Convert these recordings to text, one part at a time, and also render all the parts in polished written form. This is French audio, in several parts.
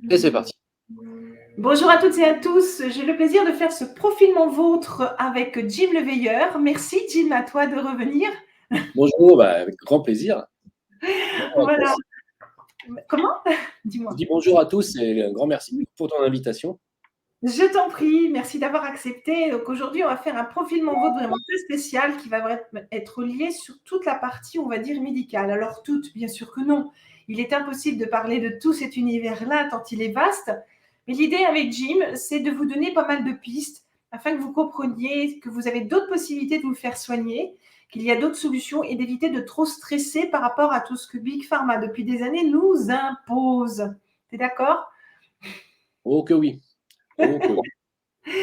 Et c'est parti. Bonjour à toutes et à tous. J'ai le plaisir de faire ce profilement vôtre avec Jim Le Veilleur. Merci Jim, à toi de revenir. Bonjour, avec grand plaisir. Bonjour à Voilà. tous. Comment? Je Dis-moi. dis bonjour à tous et un grand merci pour ton invitation. Je t'en prie, merci d'avoir accepté. Donc aujourd'hui, on va faire un profilement vôtre vraiment très spécial qui va être lié sur toute la partie, on va dire, médicale. Alors toute, bien sûr que non. Il est impossible de parler de tout cet univers-là tant il est vaste. Mais l'idée avec Jim, c'est de vous donner pas mal de pistes afin que vous compreniez que vous avez d'autres possibilités de vous faire soigner, qu'il y a d'autres solutions et d'éviter de trop stresser par rapport à tout ce que Big Pharma, depuis des années, nous impose. T'es d'accord? Oh que oui, oh que oui.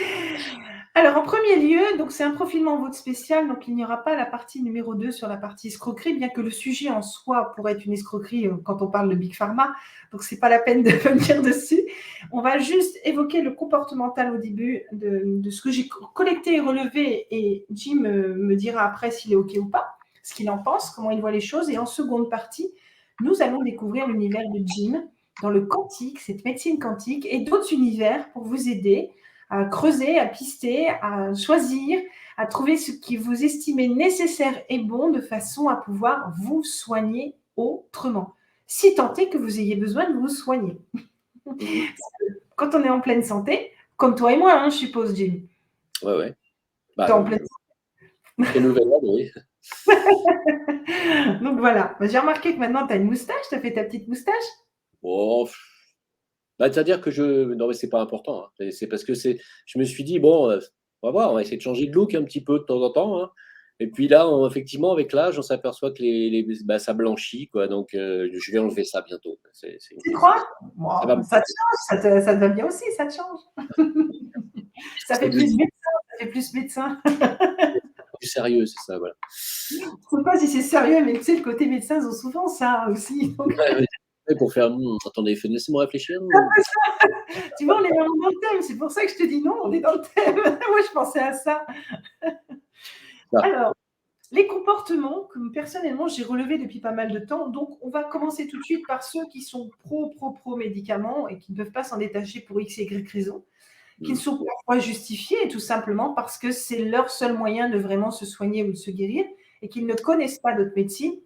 Alors, en premier lieu, donc c'est un profilement vote spécial, donc il n'y aura pas la partie numéro 2 sur la partie escroquerie, bien que le sujet en soi pourrait être une escroquerie quand on parle de Big Pharma, donc c'est pas la peine de venir dessus. On va juste évoquer le comportemental au début de ce que j'ai collecté et relevé, et Jim me dira après s'il est OK ou pas, ce qu'il en pense, comment il voit les choses, et en seconde partie, nous allons découvrir l'univers de Jim dans le quantique, cette médecine quantique, et d'autres univers pour vous aider à creuser, à pister, à choisir, à trouver ce qui vous estimez nécessaire et bon de façon à pouvoir vous soigner autrement. Si tant est que vous ayez besoin de vous soigner. Mhm. Quand on est en pleine santé, comme toi et moi, hein, je suppose, Jim. Ouais, ouais. Tu es en pleine Quelle nouvelle ordre, oui. santé. Donc voilà. J'ai remarqué que maintenant, tu as une moustache, tu as fait ta petite moustache. Oh, c'est-à-dire que non, mais c'est pas important, hein. C'est parce que je me suis dit, bon, on va voir, on va essayer de changer de look un petit peu de temps en temps, hein. Et puis là, effectivement, avec l'âge, on s'aperçoit que ça blanchit, quoi. Donc, je vais enlever ça bientôt. Tu crois? Ça va Bon, me ça te change, ça te va bien aussi, ça te change. Ça c'est fait plus médecin, ça fait plus médecin. du sérieux, c'est ça, voilà. Je ne sais pas si c'est sérieux, mais tu sais, le côté médecin, ils ont souvent ça aussi. Donc, Ouais, ouais, pour faire, attendez, laissez-moi réfléchir. tu vois, on est vraiment dans le thème. C'est pour ça que je te dis non, on est dans le thème. Moi, je pensais à ça. Ah, Alors, les comportements que personnellement, j'ai relevés depuis pas mal de temps. Donc, on va commencer tout de suite par ceux qui sont pro médicaments et qui ne peuvent pas s'en détacher pour X et Y raison, qui ne hmm. sont parfois justifiés tout simplement parce que c'est leur seul moyen de vraiment se soigner ou de se guérir et qu'ils ne connaissent pas d'autres médecines.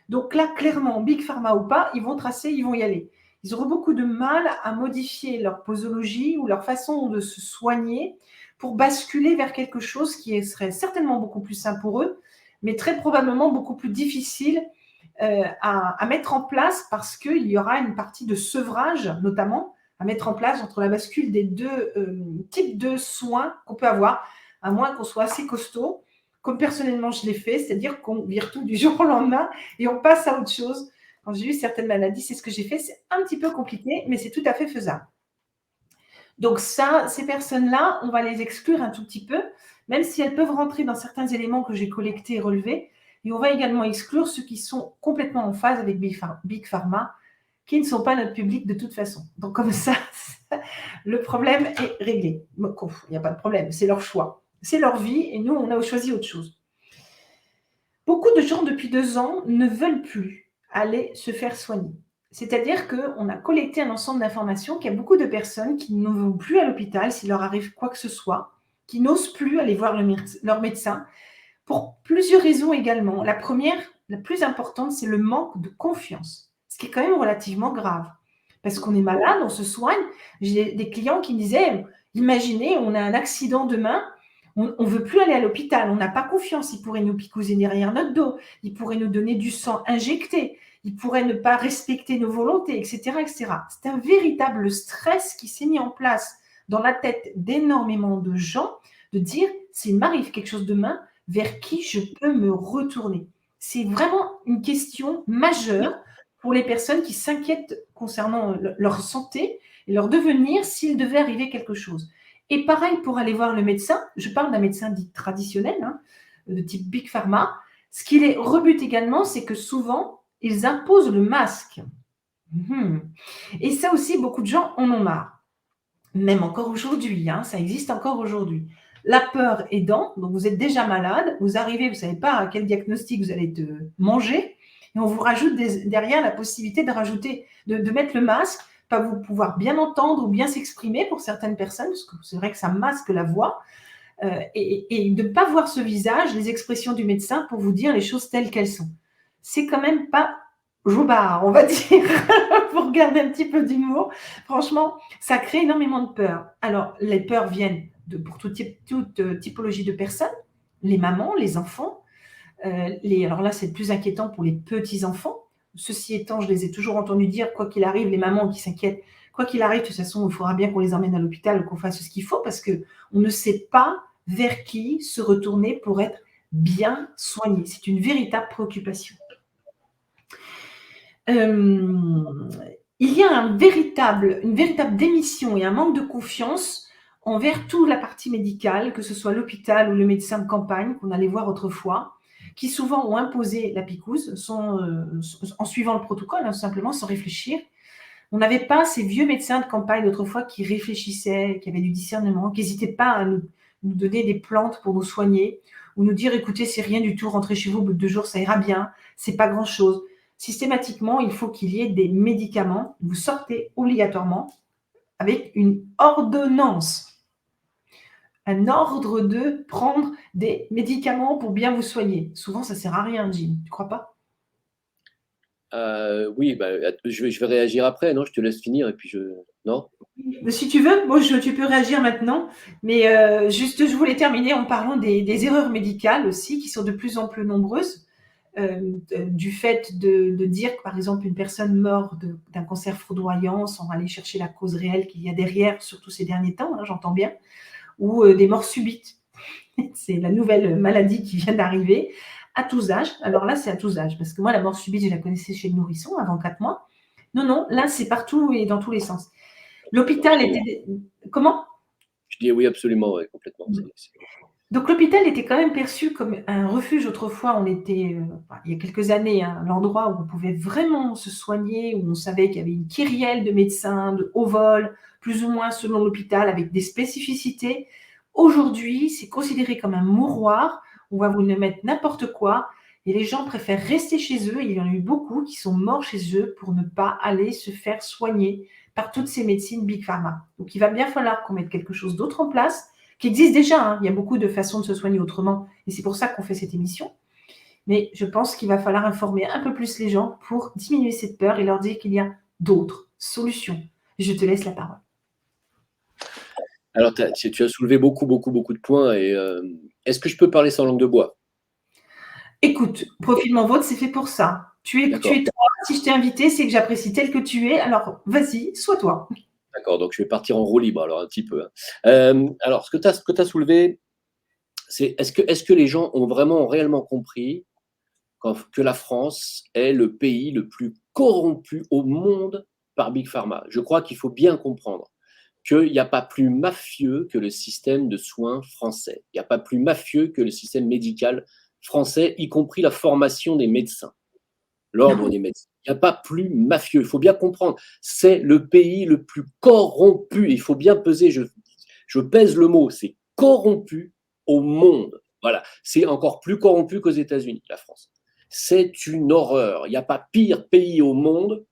Donc là, clairement, Big Pharma ou pas, ils vont tracer, ils vont y aller. Ils auront beaucoup de mal à modifier leur posologie ou leur façon de se soigner pour basculer vers quelque chose qui serait certainement beaucoup plus sain pour eux, mais très probablement beaucoup plus difficile à mettre en place parce qu'il y aura une partie de sevrage, notamment, à mettre en place entre la bascule des deux types de soins qu'on peut avoir, à moins qu'on soit assez costaud, comme personnellement je l'ai fait, c'est-à-dire qu'on vire tout du jour au lendemain et on passe à autre chose. Quand j'ai eu certaines maladies, c'est ce que j'ai fait. C'est un petit peu compliqué, mais c'est tout à fait faisable. Donc ça, ces personnes-là, on va les exclure un tout petit peu, même si elles peuvent rentrer dans certains éléments que j'ai collectés et relevés. Et on va également exclure ceux qui sont complètement en phase avec Big Pharma, qui ne sont pas notre public de toute façon. Donc comme ça, le problème est réglé. Il n'y a pas de problème, c'est leur choix. C'est leur vie et nous, on a choisi autre chose. Beaucoup de gens depuis 2 ans ne veulent plus aller se faire soigner. C'est-à-dire qu'on a collecté un ensemble d'informations qu'il y a beaucoup de personnes qui ne vont plus à l'hôpital s'il leur arrive quoi que ce soit, qui n'osent plus aller voir leur médecin, pour plusieurs raisons également. La première, la plus importante, c'est le manque de confiance, ce qui est quand même relativement grave. Parce qu'on est malade, on se soigne. J'ai des clients qui me disaient, imaginez, on a un accident demain, on ne veut plus aller à l'hôpital, on n'a pas confiance, il pourrait nous picouser derrière notre dos, il pourrait nous donner du sang injecté, il pourrait ne pas respecter nos volontés, etc. etc. C'est un véritable stress qui s'est mis en place dans la tête d'énormément de gens, de dire, s'il m'arrive quelque chose demain, vers qui je peux me retourner. C'est vraiment une question majeure pour les personnes qui s'inquiètent concernant leur santé et leur devenir s'il devait arriver quelque chose. Et pareil pour aller voir le médecin, je parle d'un médecin dit traditionnel, hein, de type Big Pharma. Ce qui les rebute également, c'est que souvent, ils imposent le masque. Et ça aussi, beaucoup de gens en ont marre. Même encore aujourd'hui, hein, ça existe encore aujourd'hui. La peur aidant, donc vous êtes déjà malade, vous arrivez, vous ne savez pas à quel diagnostic vous allez te manger, et on vous rajoute derrière la possibilité de rajouter, de mettre le masque, pas vous pouvoir bien entendre ou bien s'exprimer pour certaines personnes, parce que c'est vrai que ça masque la voix, et de ne pas voir ce visage, les expressions du médecin pour vous dire les choses telles qu'elles sont. C'est quand même pas joubard, on va dire, pour garder un petit peu d'humour. Franchement, ça crée énormément de peur. Alors, les peurs viennent pour toute typologie de personnes, les mamans, les enfants. Alors là, c'est le plus inquiétant pour les petits-enfants. Ceci étant, je les ai toujours entendus dire, quoi qu'il arrive, les mamans qui s'inquiètent, quoi qu'il arrive, de toute façon, il faudra bien qu'on les emmène à l'hôpital ou qu'on fasse ce qu'il faut parce qu'on ne sait pas vers qui se retourner pour être bien soigné. C'est une véritable préoccupation. Il y a une véritable démission et un manque de confiance envers toute la partie médicale, que ce soit l'hôpital ou le médecin de campagne qu'on allait voir autrefois, qui souvent ont imposé la picouse en suivant le protocole, hein, simplement sans réfléchir. On n'avait pas ces vieux médecins de campagne d'autrefois qui réfléchissaient, qui avaient du discernement, qui n'hésitaient pas à nous donner des plantes pour nous soigner ou nous dire écoutez, c'est rien du tout, rentrez chez vous au bout de 2 jours, ça ira bien, c'est pas grand-chose. Systématiquement, il faut qu'il y ait des médicaments. Vous sortez obligatoirement avec une ordonnance. Un ordre de prendre des médicaments pour bien vous soigner. Souvent, ça ne sert à rien, Jim. Tu ne crois pas? Oui, je vais réagir après, non? Je te laisse finir et puis non? Si tu veux, tu peux réagir maintenant. Mais juste, je voulais terminer en parlant des erreurs médicales aussi, qui sont de plus en plus nombreuses. Du fait de dire que, par exemple, une personne meurt d'un cancer foudroyant sans aller chercher la cause réelle qu'il y a derrière, surtout ces derniers temps, hein, j'entends bien, ou des morts subites. C'est la nouvelle maladie qui vient d'arriver à tous âges. Alors là, c'est à tous âges, parce que moi, la mort subite, je la connaissais chez le nourrisson avant 4 mois. Non, là, c'est partout et dans tous les sens. L'hôpital était… Comment ? Je dis oui, absolument, ouais, complètement. Donc l'hôpital était quand même perçu comme un refuge autrefois. On était, il y a quelques années, hein, l'endroit où on pouvait vraiment se soigner, où on savait qu'il y avait une kyrielle de médecins de haut vol, plus ou moins selon l'hôpital, avec des spécificités. Aujourd'hui, c'est considéré comme un mouroir. On va vous mettre n'importe quoi. Et les gens préfèrent rester chez eux. Il y en a eu beaucoup qui sont morts chez eux pour ne pas aller se faire soigner par toutes ces médecines Big Pharma. Donc il va bien falloir qu'on mette quelque chose d'autre en place qui existe déjà. Hein. Il y a beaucoup de façons de se soigner autrement. Et c'est pour ça qu'on fait cette émission. Mais je pense qu'il va falloir informer un peu plus les gens pour diminuer cette peur et leur dire qu'il y a d'autres solutions. Je te laisse la parole. Alors, tu as soulevé beaucoup de points. Et est-ce que je peux parler sans langue de bois? Écoute, Profilement Vôtre, c'est fait pour ça. Tu es toi. Si je t'ai invité, c'est que j'apprécie tel que tu es. Alors, vas-y, sois toi. D'accord, donc je vais partir en roue libre, alors un petit peu. Alors, ce que tu as soulevé, c'est est-ce que les gens ont réellement compris que la France est le pays le plus corrompu au monde par Big Pharma? Je crois qu'il faut bien comprendre qu'il n'y a pas plus mafieux que le système de soins français. Il n'y a pas plus mafieux que le système médical français, y compris la formation des médecins, l'ordre des médecins. Il n'y a pas plus mafieux. Il faut bien comprendre. C'est le pays le plus corrompu. Il faut bien peser, je pèse le mot, c'est corrompu au monde. Voilà. C'est encore plus corrompu qu'aux États-Unis, la France. C'est une horreur. Il n'y a pas pire pays au monde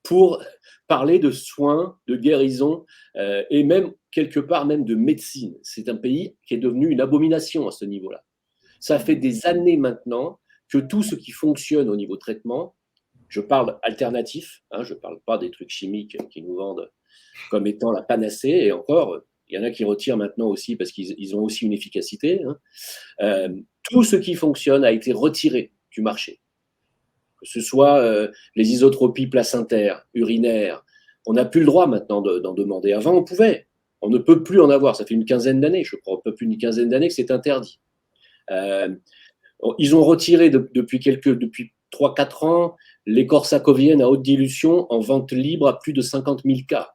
pour parler de soins, de guérison et même, quelque part, même de médecine. C'est un pays qui est devenu une abomination à ce niveau-là. Ça fait des années maintenant que tout ce qui fonctionne au niveau traitement, je parle alternatif, hein, je ne parle pas des trucs chimiques qui nous vendent comme étant la panacée, et encore, il y en a qui retirent maintenant aussi parce qu'ils ont aussi une efficacité. Hein. Tout ce qui fonctionne a été retiré du marché. Que ce soit les isotropies placentaires, urinaires, on n'a plus le droit maintenant d'en demander. Avant, on pouvait. On ne peut plus en avoir. Ça fait une quinzaine d'années, je crois, un peu plus d'une quinzaine d'années que c'est interdit. Ils ont retiré depuis 3-4 ans les corsacoviennes à haute dilution en vente libre à plus de 50 000 cas.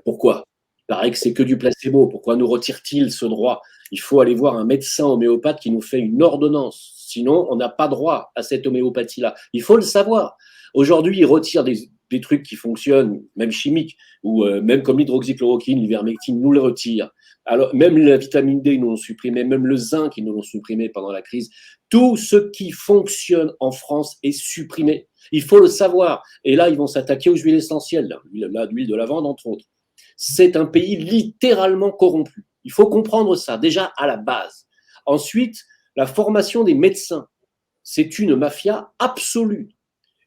Pourquoi? Il paraît que c'est que du placebo. Pourquoi nous retire-t-il ce droit? Il faut aller voir un médecin homéopathe qui nous fait une ordonnance. Sinon, on n'a pas droit à cette homéopathie-là. Il faut le savoir. Aujourd'hui, ils retirent des trucs qui fonctionnent, même chimiques, ou même comme l'hydroxychloroquine, l'ivermectine, nous le retirent. Alors, même la vitamine D, ils nous l'ont supprimé, même le zinc, ils nous l'ont supprimé pendant la crise. Tout ce qui fonctionne en France est supprimé. Il faut le savoir. Et là, ils vont s'attaquer aux huiles essentielles, l'huile de lavande, entre autres. C'est un pays littéralement corrompu. Il faut comprendre ça, déjà à la base. Ensuite, la formation des médecins. C'est une mafia absolue.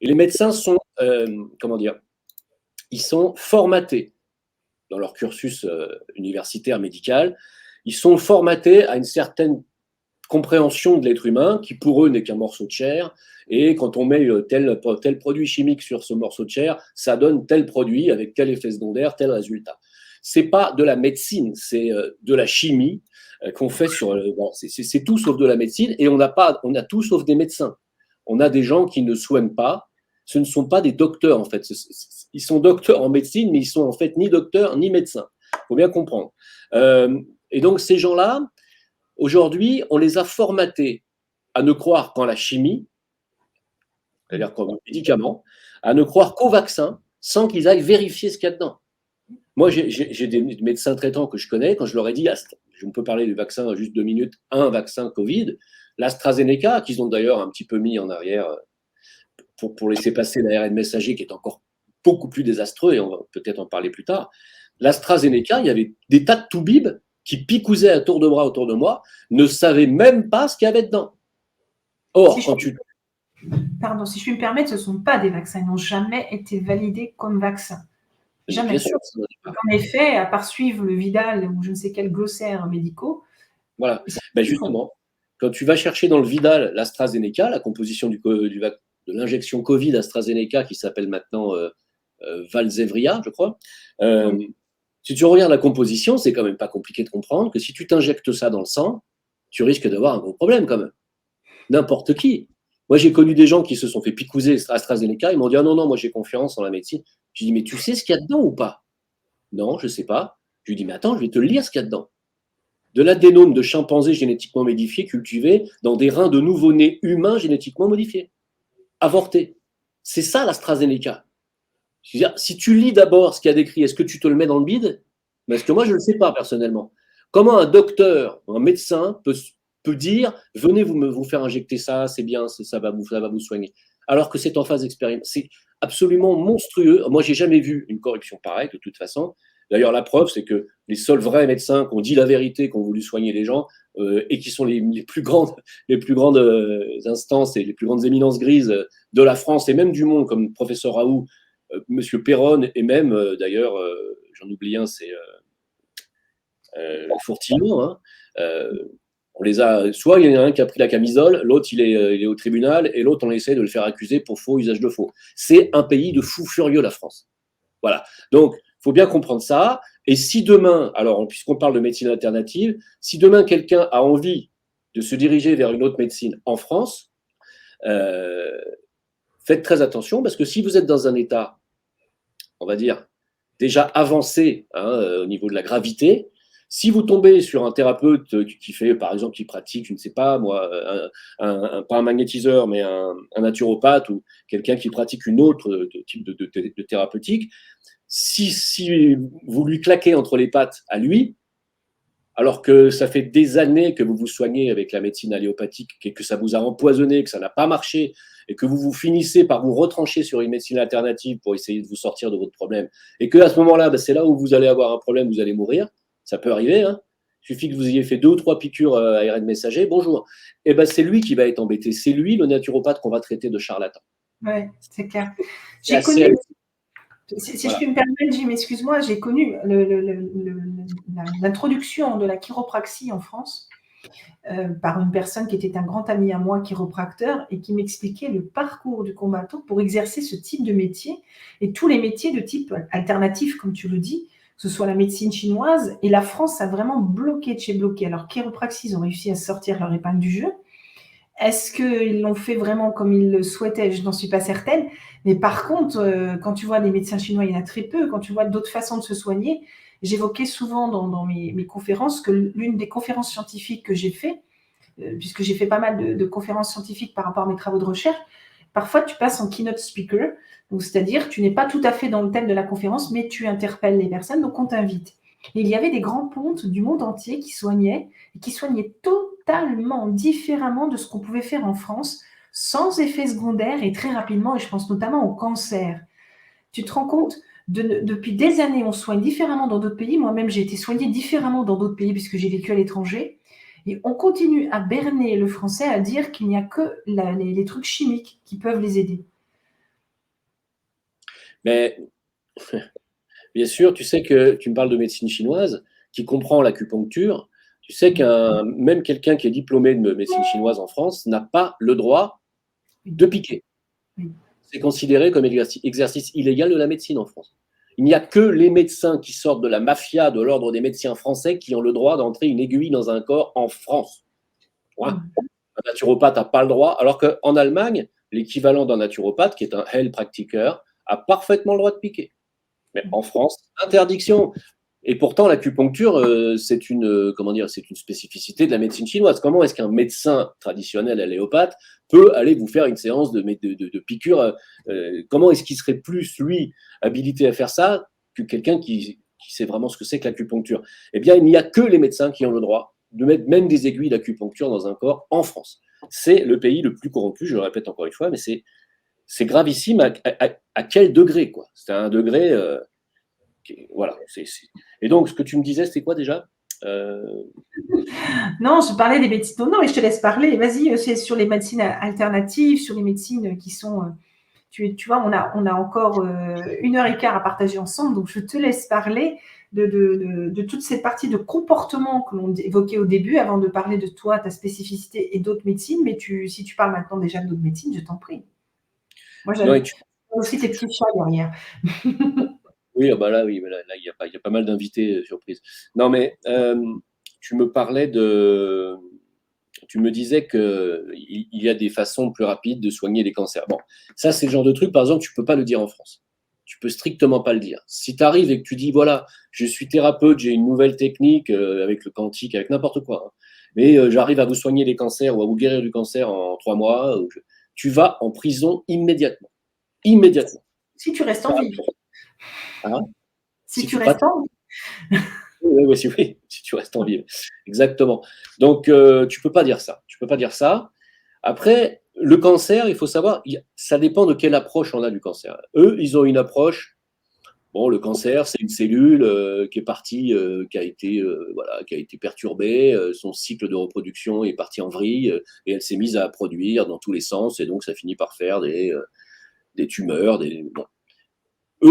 Et les médecins sont, ils sont formatés dans leur cursus universitaire médical. Ils sont formatés à une certaine compréhension de l'être humain qui, pour eux, n'est qu'un morceau de chair. Et quand on met tel produit chimique sur ce morceau de chair, ça donne tel produit avec tel effet secondaire, tel résultat. C'est pas de la médecine, c'est de la chimie qu'on fait sur. Bon, c'est tout sauf de la médecine, et on a tout sauf des médecins. On a des gens qui ne soignent pas. Ce ne sont pas des docteurs en fait. Ils sont docteurs en médecine, mais ils sont en fait ni docteurs ni médecins. Il faut bien comprendre. Et donc ces gens-là, aujourd'hui, on les a formatés à ne croire qu'en la chimie, c'est-à-dire qu'en médicaments, à ne croire qu'au vaccin, sans qu'ils aillent vérifier ce qu'il y a dedans. Moi, j'ai des médecins traitants que je connais, quand je leur ai dit, on peut parler du vaccin juste 2 minutes, un vaccin Covid, l'AstraZeneca, qu'ils ont d'ailleurs un petit peu mis en arrière pour laisser passer l'ARN messager, qui est encore beaucoup plus désastreux, et on va peut-être en parler plus tard. L'AstraZeneca, il y avait des tas de toubibs qui picousaient à tour de bras autour de moi, ne savaient même pas ce qu'il y avait dedans. Or, Pardon, si je puis me permettre, ce ne sont pas des vaccins, ils n'ont jamais été validés comme vaccins. Jamais. Bien sûr. En effet, à part suivre le Vidal ou je ne sais quel glossaire médicaux. Voilà. Ben justement, quand tu vas chercher dans le Vidal l'AstraZeneca, la composition de l'injection Covid AstraZeneca qui s'appelle maintenant Valzevria, je crois. Si tu regardes la composition, c'est quand même pas compliqué de comprendre que si tu t'injectes ça dans le sang, tu risques d'avoir un gros problème quand même. N'importe qui. Moi, j'ai connu des gens qui se sont fait picouser AstraZeneca. Ils m'ont dit ah non, moi j'ai confiance en la médecine. Je dis mais tu sais ce qu'il y a dedans ou pas? Non, je ne sais pas. Je lui dis mais attends, je vais te lire ce qu'il y a dedans. De l'adénome de chimpanzé génétiquement modifié cultivé dans des reins de nouveau-nés humains génétiquement modifiés. Avortés. C'est ça l'AstraZeneca. Si tu lis d'abord ce qu'il y a décrit, est-ce que tu te le mets dans le bide? Parce que moi, je ne le sais pas personnellement. Comment un docteur, un médecin peut dire venez vous faire injecter ça, c'est bien, ça va vous soigner, alors que c'est en phase d'expérience. C'est absolument monstrueux. Moi, j'ai jamais vu une corruption pareille, de toute façon. D'ailleurs, la preuve, c'est que les seuls vrais médecins qui ont dit la vérité, qui ont voulu soigner les gens, et qui sont les plus grandes instances et les plus grandes éminences grises de la France et même du monde, comme le professeur Raoult, Monsieur Perron, et même, d'ailleurs, j'en oublie un, c'est Fourtillon, hein, on les a, soit il y en a un qui a pris la camisole, l'autre il est au tribunal, et l'autre on essaie de le faire accuser pour faux usage de faux. C'est un pays de fous furieux, la France. Voilà. Donc, il faut bien comprendre ça. Et si demain, alors puisqu'on parle de médecine alternative, si demain quelqu'un a envie de se diriger vers une autre médecine en France, faites très attention, parce que si vous êtes dans un état, on va dire, déjà avancé au niveau de la gravité, si vous tombez sur un thérapeute qui fait, par exemple, qui pratique, je ne sais pas moi, pas un magnétiseur, mais un naturopathe ou quelqu'un qui pratique une autre type de thérapeutique, si vous lui claquez entre les pattes à lui, alors que ça fait des années que vous vous soignez avec la médecine alléopathique et que ça vous a empoisonné, que ça n'a pas marché, et que vous finissez par vous retrancher sur une médecine alternative pour essayer de vous sortir de votre problème, et qu'à ce moment-là, c'est là où vous allez avoir un problème, vous allez mourir, ça peut arriver, hein. Il suffit que vous ayez fait 2 ou 3 piqûres ARN messager, bonjour. Et ben c'est lui qui va être embêté, c'est lui le naturopathe qu'on va traiter de charlatan. Oui, c'est clair. J'ai connu, si voilà. Je puis me permettre, Jim, excuse-moi, j'ai connu l'introduction de la chiropraxie en France par une personne qui était un grand ami à moi, chiropracteur, et qui m'expliquait le parcours du combattant pour exercer ce type de métier et tous les métiers de type alternatif, comme tu le dis, que ce soit la médecine chinoise. Et la France a vraiment bloqué de chez bloqué. Alors, chiropraxie, ils ont réussi à sortir leur épingle du jeu. Est-ce qu'ils l'ont fait vraiment comme ils le souhaitaient? Je n'en suis pas certaine. Mais par contre, quand tu vois des médecins chinois, il y en a très peu. Quand tu vois d'autres façons de se soigner, j'évoquais souvent dans mes conférences que l'une des conférences scientifiques que j'ai fait, puisque j'ai fait pas mal de conférences scientifiques par rapport à mes travaux de recherche, parfois tu passes en keynote speaker, c'est-à-dire tu n'es pas tout à fait dans le thème de la conférence, mais tu interpelles les personnes, donc on t'invite. Et il y avait des grands pontes du monde entier qui soignaient totalement différemment de ce qu'on pouvait faire en France, sans effet secondaire et très rapidement, et je pense notamment au cancer. Tu te rends compte, depuis des années, on soigne différemment dans d'autres pays. Moi-même, j'ai été soignée différemment dans d'autres pays puisque j'ai vécu à l'étranger. Et on continue à berner le français, à dire qu'il n'y a que les trucs chimiques qui peuvent les aider. Mais bien sûr, tu sais que tu me parles de médecine chinoise qui comprend l'acupuncture. Tu sais même quelqu'un qui est diplômé de médecine chinoise en France n'a pas le droit de piquer. Oui. C'est considéré comme exercice illégal de la médecine en France. Il n'y a que les médecins qui sortent de la mafia de l'ordre des médecins français qui ont le droit d'entrer une aiguille dans un corps en France. Ouais. Un naturopathe n'a pas le droit, alors qu'en Allemagne, l'équivalent d'un naturopathe, qui est un Heilpraktiker, a parfaitement le droit de piquer. Mais en France, interdiction. Et pourtant, l'acupuncture, c'est une spécificité de la médecine chinoise. Comment est-ce qu'un médecin traditionnel alléopathe peut aller vous faire une séance de piqûre comment est-ce qu'il serait plus, lui, habilité à faire ça que quelqu'un qui sait vraiment ce que c'est que l'acupuncture? Eh bien, il n'y a que les médecins qui ont le droit de mettre même des aiguilles d'acupuncture dans un corps en France. C'est le pays le plus corrompu, je le répète encore une fois, mais c'est gravissime à quel degré, quoi. C'est un degré... voilà. Et donc, ce que tu me disais, c'était quoi déjà Non, je parlais des médecines. Non, mais je te laisse parler. Vas-y, c'est sur les médecines alternatives, sur les médecines qui sont. Tu vois, on a encore 1h15 à partager ensemble, donc je te laisse parler de toute cette partie de comportement que l'on évoquait au début, avant de parler de toi, ta spécificité et d'autres médecines. Mais si tu parles maintenant déjà d'autres médecines, je t'en prie. Moi, j'aime aussi tes petits chats derrière. Oui, bah là, il y a pas mal d'invités surprises. Non, mais tu me disais qu'il y a des façons plus rapides de soigner les cancers. Bon, ça, c'est le genre de truc, par exemple, tu peux pas le dire en France. Tu peux strictement pas le dire. Si tu arrives et que tu dis, voilà, je suis thérapeute, j'ai une nouvelle technique avec le quantique, avec n'importe quoi, hein, mais j'arrive à vous soigner les cancers ou à vous guérir du cancer en 3 mois, tu vas en prison immédiatement. Immédiatement. Si tu restes en vie. Hein? Si tu restes en vie. Oui, si tu restes en vie. Exactement. Donc, tu peux pas dire ça. Tu peux pas dire ça. Après, le cancer, il faut savoir, ça dépend de quelle approche on a du cancer. Eux, ils ont une approche. Bon, le cancer, c'est une cellule qui est partie, qui a été perturbée. Son cycle de reproduction est parti en vrille et elle s'est mise à produire dans tous les sens. Et donc, ça finit par faire des tumeurs. Bon.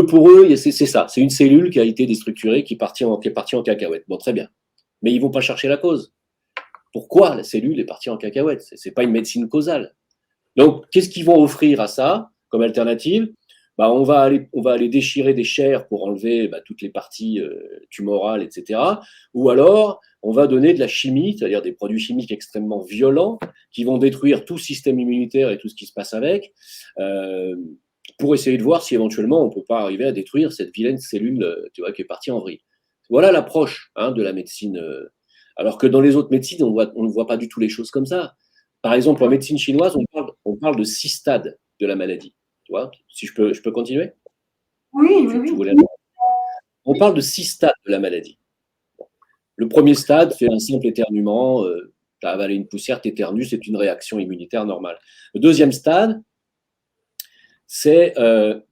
Pour eux, c'est ça. C'est une cellule qui a été déstructurée, qui est partie en cacahuète. Bon, très bien. Mais ils ne vont pas chercher la cause. Pourquoi la cellule est partie en cacahuète? Ce n'est pas une médecine causale. Donc, qu'est-ce qu'ils vont offrir à ça comme alternative? On va aller déchirer des chairs pour enlever toutes les parties tumorales, etc. Ou alors, on va donner de la chimie, c'est-à-dire des produits chimiques extrêmement violents qui vont détruire tout système immunitaire et tout ce qui se passe avec. Pour essayer de voir si éventuellement on ne peut pas arriver à détruire cette vilaine cellule qui est partie en vrille. Voilà l'approche de la médecine. Alors que dans les autres médecines, on ne voit pas du tout les choses comme ça. Par exemple, en médecine chinoise, on parle de 6 stades de la maladie. Tu vois, si je peux continuer? Oui. On parle de 6 stades de la maladie. Le premier stade, c'est un simple éternuement. Tu as avalé une poussière, tu éternues, c'est une réaction immunitaire normale. Le deuxième stade, c'est le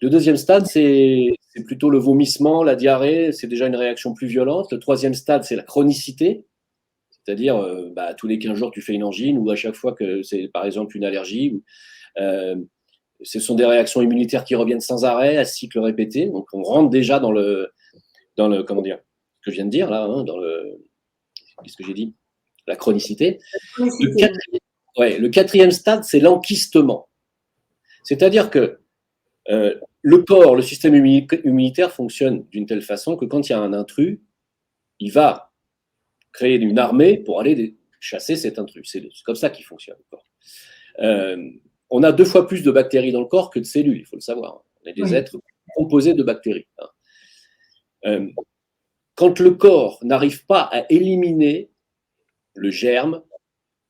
deuxième stade, c'est plutôt le vomissement, la diarrhée, c'est déjà une réaction plus violente. Le troisième stade, c'est la chronicité, c'est-à-dire tous les 15 jours, tu fais une angine ou à chaque fois que c'est par exemple une allergie. Ce sont des réactions immunitaires qui reviennent sans arrêt, à cycle répété. Donc on rentre déjà dans le comment dire, ce que je viens de dire là, qu'est-ce que j'ai dit? La chronicité. Le quatrième stade, c'est l'enquistement. C'est-à-dire que le corps, le système immunitaire fonctionne d'une telle façon que quand il y a un intrus, il va créer une armée pour aller chasser cet intrus. C'est comme ça qu'il fonctionne. On a 2 fois plus de bactéries dans le corps que de cellules, il faut le savoir. On est des êtres composés de bactéries. Quand le corps n'arrive pas à éliminer le germe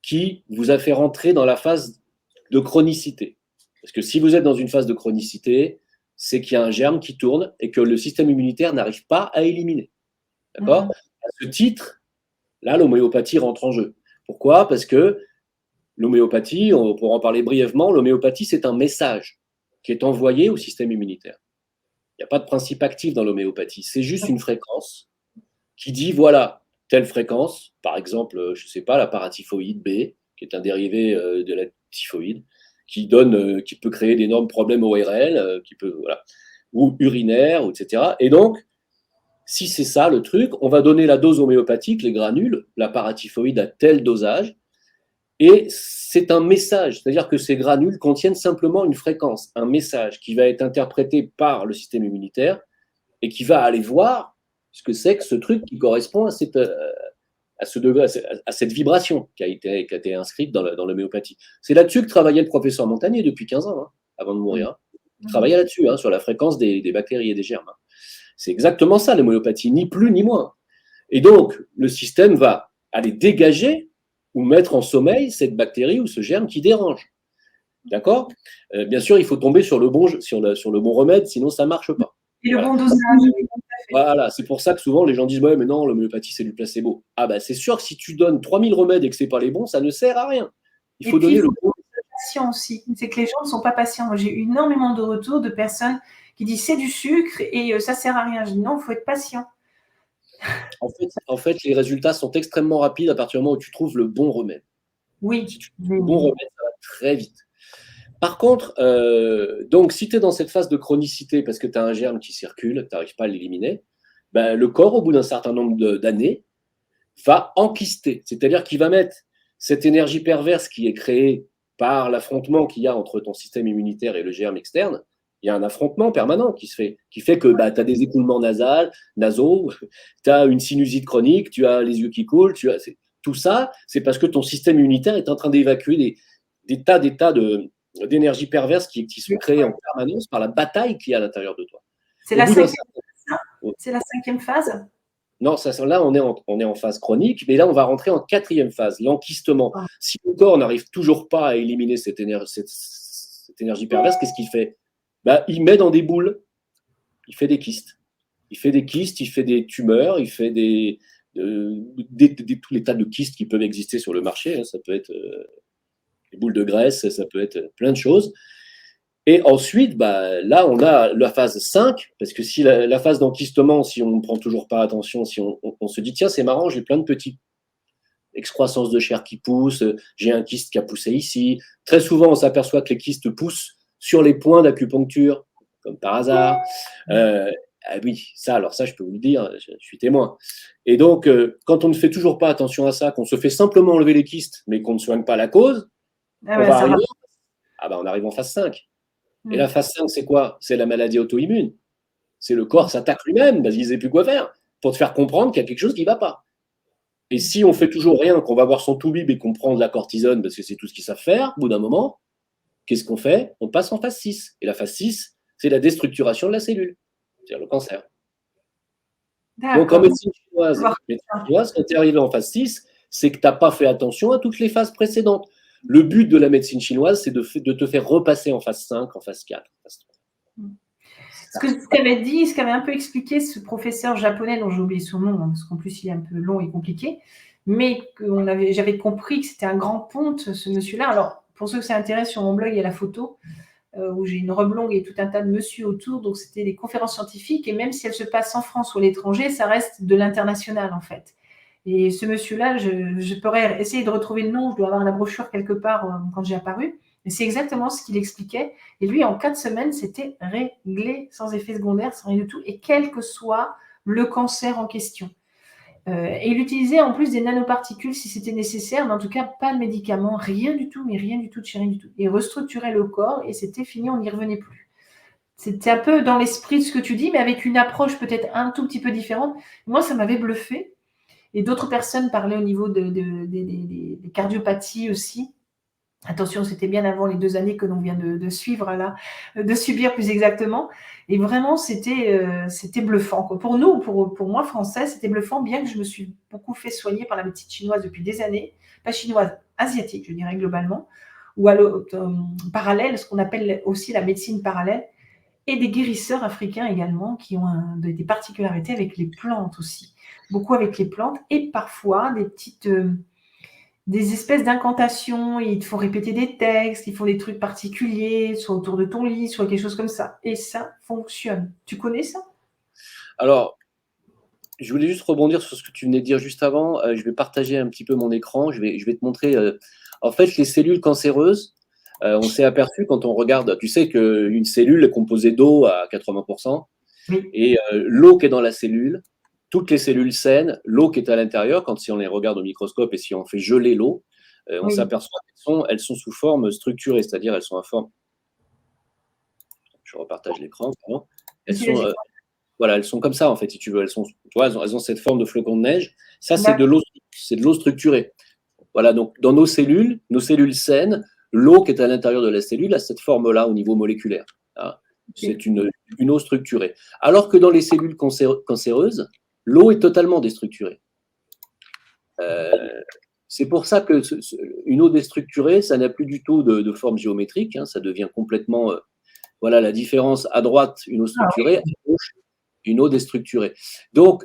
qui vous a fait rentrer dans la phase de chronicité, parce que si vous êtes dans une phase de chronicité, c'est qu'il y a un germe qui tourne et que le système immunitaire n'arrive pas à éliminer. D'accord ? À ce titre, là, l'homéopathie rentre en jeu. Pourquoi ? Parce que L'homéopathie, pour en parler brièvement, l'homéopathie, c'est un message qui est envoyé au système immunitaire. Il n'y a pas de principe actif dans l'homéopathie. C'est juste une fréquence qui dit, voilà, telle fréquence, par exemple, je ne sais pas, la paratyphoïde B, qui est un dérivé de la typhoïde, qui peut créer d'énormes problèmes ORL, voilà, ou urinaires, etc. Et donc, si c'est ça le truc, on va donner la dose homéopathique, les granules, la paratyphoïde à tel dosage, et c'est un message, c'est-à-dire que ces granules contiennent simplement une fréquence, un message qui va être interprété par le système immunitaire et qui va aller voir ce que c'est que ce truc qui correspond à cette vibration qui a été inscrite dans l'homéopathie. C'est là-dessus que travaillait le professeur Montagnier depuis 15 ans, avant de mourir. Il travaillait là-dessus, sur la fréquence des bactéries et des germes. C'est exactement ça, l'homéopathie, ni plus ni moins. Et donc, le système va aller dégager ou mettre en sommeil cette bactérie ou ce germe qui dérange. D'accord ? Bien sûr, il faut tomber sur le bon remède, sinon ça ne marche pas. Et le bon dosage. Voilà, c'est pour ça que souvent les gens disent « Ouais, mais non, l'homéopathie, c'est du placebo. » Ah ben, c'est sûr que si tu donnes 3000 remèdes et que ce n'est pas les bons, ça ne sert à rien. Il faut donner le bon. Patient aussi. C'est que les gens ne sont pas patients. Moi, j'ai eu énormément de retours de personnes qui disent « C'est du sucre et ça ne sert à rien. » Je dis « Non, il faut être patient. » En fait, les résultats sont extrêmement rapides à partir du moment où tu trouves le bon remède. Oui. Si tu trouves le bon remède, ça va très vite. Par contre, donc, si tu es dans cette phase de chronicité parce que tu as un germe qui circule, tu n'arrives pas à l'éliminer, ben, le corps, au bout d'un certain nombre d'années, va enquister. C'est-à-dire qu'il va mettre cette énergie perverse qui est créée par l'affrontement qu'il y a entre ton système immunitaire et le germe externe. Il y a un affrontement permanent qui se fait, qui fait que tu as des écoulements nasaux, tu as une sinusite chronique, tu as les yeux qui coulent, tout ça, c'est parce que ton système immunitaire est en train d'évacuer des tas d'énergie perverse qui sont créées en permanence par la bataille qu'il y a à l'intérieur de toi. C'est la cinquième phase. Non, là, on est en phase chronique, mais là, on va rentrer en quatrième phase, l'enquistement. Si le corps n'arrive toujours pas à éliminer cette énergie perverse, qu'est-ce qu'il fait ? Il met dans des boules, il fait des kystes. Il fait des tumeurs, il fait tous les tas de kystes qui peuvent exister sur le marché. Ça peut être des boules de graisse, ça peut être plein de choses. Et ensuite, là, on a la phase 5, parce que si la phase d'enquistement, si on ne prend toujours pas attention, si on se dit, tiens, c'est marrant, j'ai plein de petites excroissances de chair qui poussent, j'ai un kyste qui a poussé ici. Très souvent, on s'aperçoit que les kystes poussent sur les points d'acupuncture, comme par hasard. Oui, ça, je peux vous le dire, je suis témoin. Et donc, quand on ne fait toujours pas attention à ça, qu'on se fait simplement enlever les kystes, mais qu'on ne soigne pas la cause, on arrive en phase 5. Et la phase 5, c'est quoi ? C'est la maladie auto-immune. C'est le corps s'attaque lui-même parce qu'il ne sait plus quoi faire pour te faire comprendre qu'il y a quelque chose qui ne va pas. Et si on fait toujours rien, qu'on va voir son toubib et qu'on prend de la cortisone parce que c'est tout ce qu'ils savent faire, au bout d'un moment, qu'est-ce qu'on fait ? On passe en phase 6. Et la phase 6, c'est la déstructuration de la cellule, c'est-à-dire le cancer. Donc en médecine chinoise, quand tu es arrivé en phase 6, c'est que tu n'as pas fait attention à toutes les phases précédentes. Le but de la médecine chinoise, c'est de te faire repasser en phase 5, en phase 4, en phase 3. Ce qu'avait dit, ce qu'avait un peu expliqué ce professeur japonais dont j'ai oublié son nom, parce qu'en plus il est un peu long et compliqué, mais j'avais compris que c'était un grand ponte, ce monsieur-là. Alors, pour ceux que ça intéresse, sur mon blog, il y a la photo où j'ai une robe longue et tout un tas de monsieur autour. Donc, c'était des conférences scientifiques. Et même si elles se passent en France ou à l'étranger, ça reste de l'international, en fait. Et ce monsieur-là, je pourrais essayer de retrouver le nom. Je dois avoir la brochure quelque part quand j'ai apparu. Et c'est exactement ce qu'il expliquait. Et lui, en 4 semaines, c'était réglé, sans effet secondaire, sans rien du tout. Et quel que soit le cancer en question. Et il utilisait en plus des nanoparticules si c'était nécessaire, mais en tout cas, pas de médicaments, rien du tout, mais rien du tout de chez rien du tout. Et restructurait le corps et c'était fini, on n'y revenait plus. C'était un peu dans l'esprit de ce que tu dis, mais avec une approche peut-être un tout petit peu différente. Moi, ça m'avait bluffé. Et d'autres personnes parlaient au niveau des cardiopathies aussi. Attention, c'était bien avant les 2 années que l'on vient de suivre là, de subir plus exactement. Et vraiment, c'était bluffant. Pour nous, pour moi, français, c'était bluffant, bien que je me suis beaucoup fait soigner par la médecine chinoise depuis des années. Pas chinoise, asiatique, je dirais globalement. Ou à parallèle, ce qu'on appelle aussi la médecine parallèle. Et des guérisseurs africains également qui ont des particularités avec les plantes aussi. Beaucoup avec les plantes et parfois des des espèces d'incantations, ils te font répéter des textes, ils font des trucs particuliers, soit autour de ton lit, soit quelque chose comme ça. Et ça fonctionne. Tu connais ça? Alors, je voulais juste rebondir sur ce que tu venais de dire juste avant. Je vais partager un petit peu mon écran. Je vais te montrer. En fait, les cellules cancéreuses, on s'est aperçu quand on regarde, tu sais qu'une cellule est composée d'eau à 80%, Oui. et l'eau qui est dans la cellule, toutes les cellules saines, l'eau qui est à l'intérieur, quand si on les regarde au microscope et si on fait geler l'eau, on Oui. s'aperçoit qu'elles sont sous forme structurée, c'est-à-dire elles sont à forme. Je repartage l'écran, pardon. Elles Vas-y, sont, vas-y. voilà, elles sont comme ça en fait, si tu veux. Elles sont, tu vois, elles ont cette forme de flocon de neige. Ça, c'est de D'accord. l'eau structurée. Voilà, donc dans nos cellules saines, l'eau qui est à l'intérieur de la cellule a cette forme-là au niveau moléculaire. Hein. C'est une eau structurée. Alors que dans les cellules cancéreuses, l'eau est totalement déstructurée. C'est pour ça que une eau déstructurée, ça n'a plus du tout de forme géométrique. Hein, ça devient complètement. Voilà la différence. À droite, une eau Ah structurée, à oui. gauche, une eau déstructurée. Donc,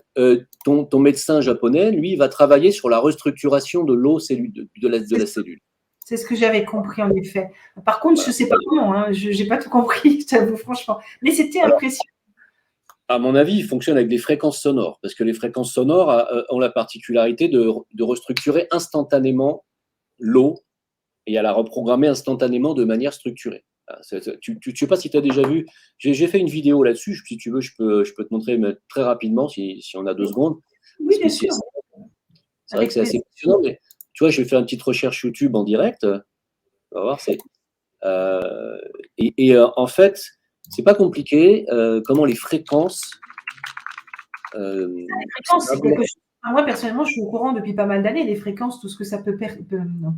ton médecin japonais, lui, va travailler sur la restructuration de l'eau de la cellule. C'est ce que j'avais compris en effet. Par contre, je Voilà. ne sais pas comment, hein. Je n'ai pas tout compris, je t'avoue franchement. Mais c'était Alors, impressionnant. à mon avis, il fonctionne avec des fréquences sonores, parce que les fréquences sonores ont la particularité de restructurer instantanément l'eau et à la reprogrammer instantanément de manière structurée. Je ne sais pas si tu as déjà vu, j'ai fait une vidéo là-dessus, si tu veux, je peux te montrer très rapidement, si on a 2 secondes. Oui, Parce que bien sûr, c'est vrai que avec c'est assez plaisir. passionnant, mais tu vois, je vais faire une petite recherche YouTube en direct. On va voir, en fait, c'est pas compliqué comment les fréquences. Les fréquences, c'est quelque chose. Moi, personnellement, je suis au courant depuis pas mal d'années, les fréquences, tout ce que ça peut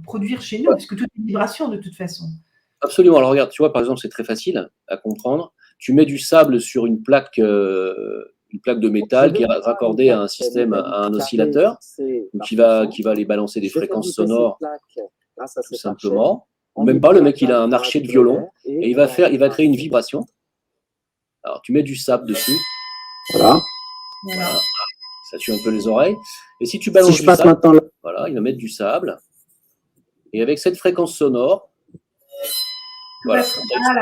produire chez nous, puisque tout est vibration de toute façon. Absolument. Alors regarde, tu vois, par exemple, c'est très facile à comprendre. Tu mets du sable sur une plaque de métal qui est raccordée à un système, à un oscillateur, qui va aller balancer des fréquences sonores, tout simplement. Ou même pas, le mec, il a un archet de violon et il va créer une vibration. Alors, tu mets du sable dessus. Voilà. Ça tue un peu les oreilles. Et si tu balances du sable, voilà, il va mettre du sable. Et avec cette fréquence sonore, voilà.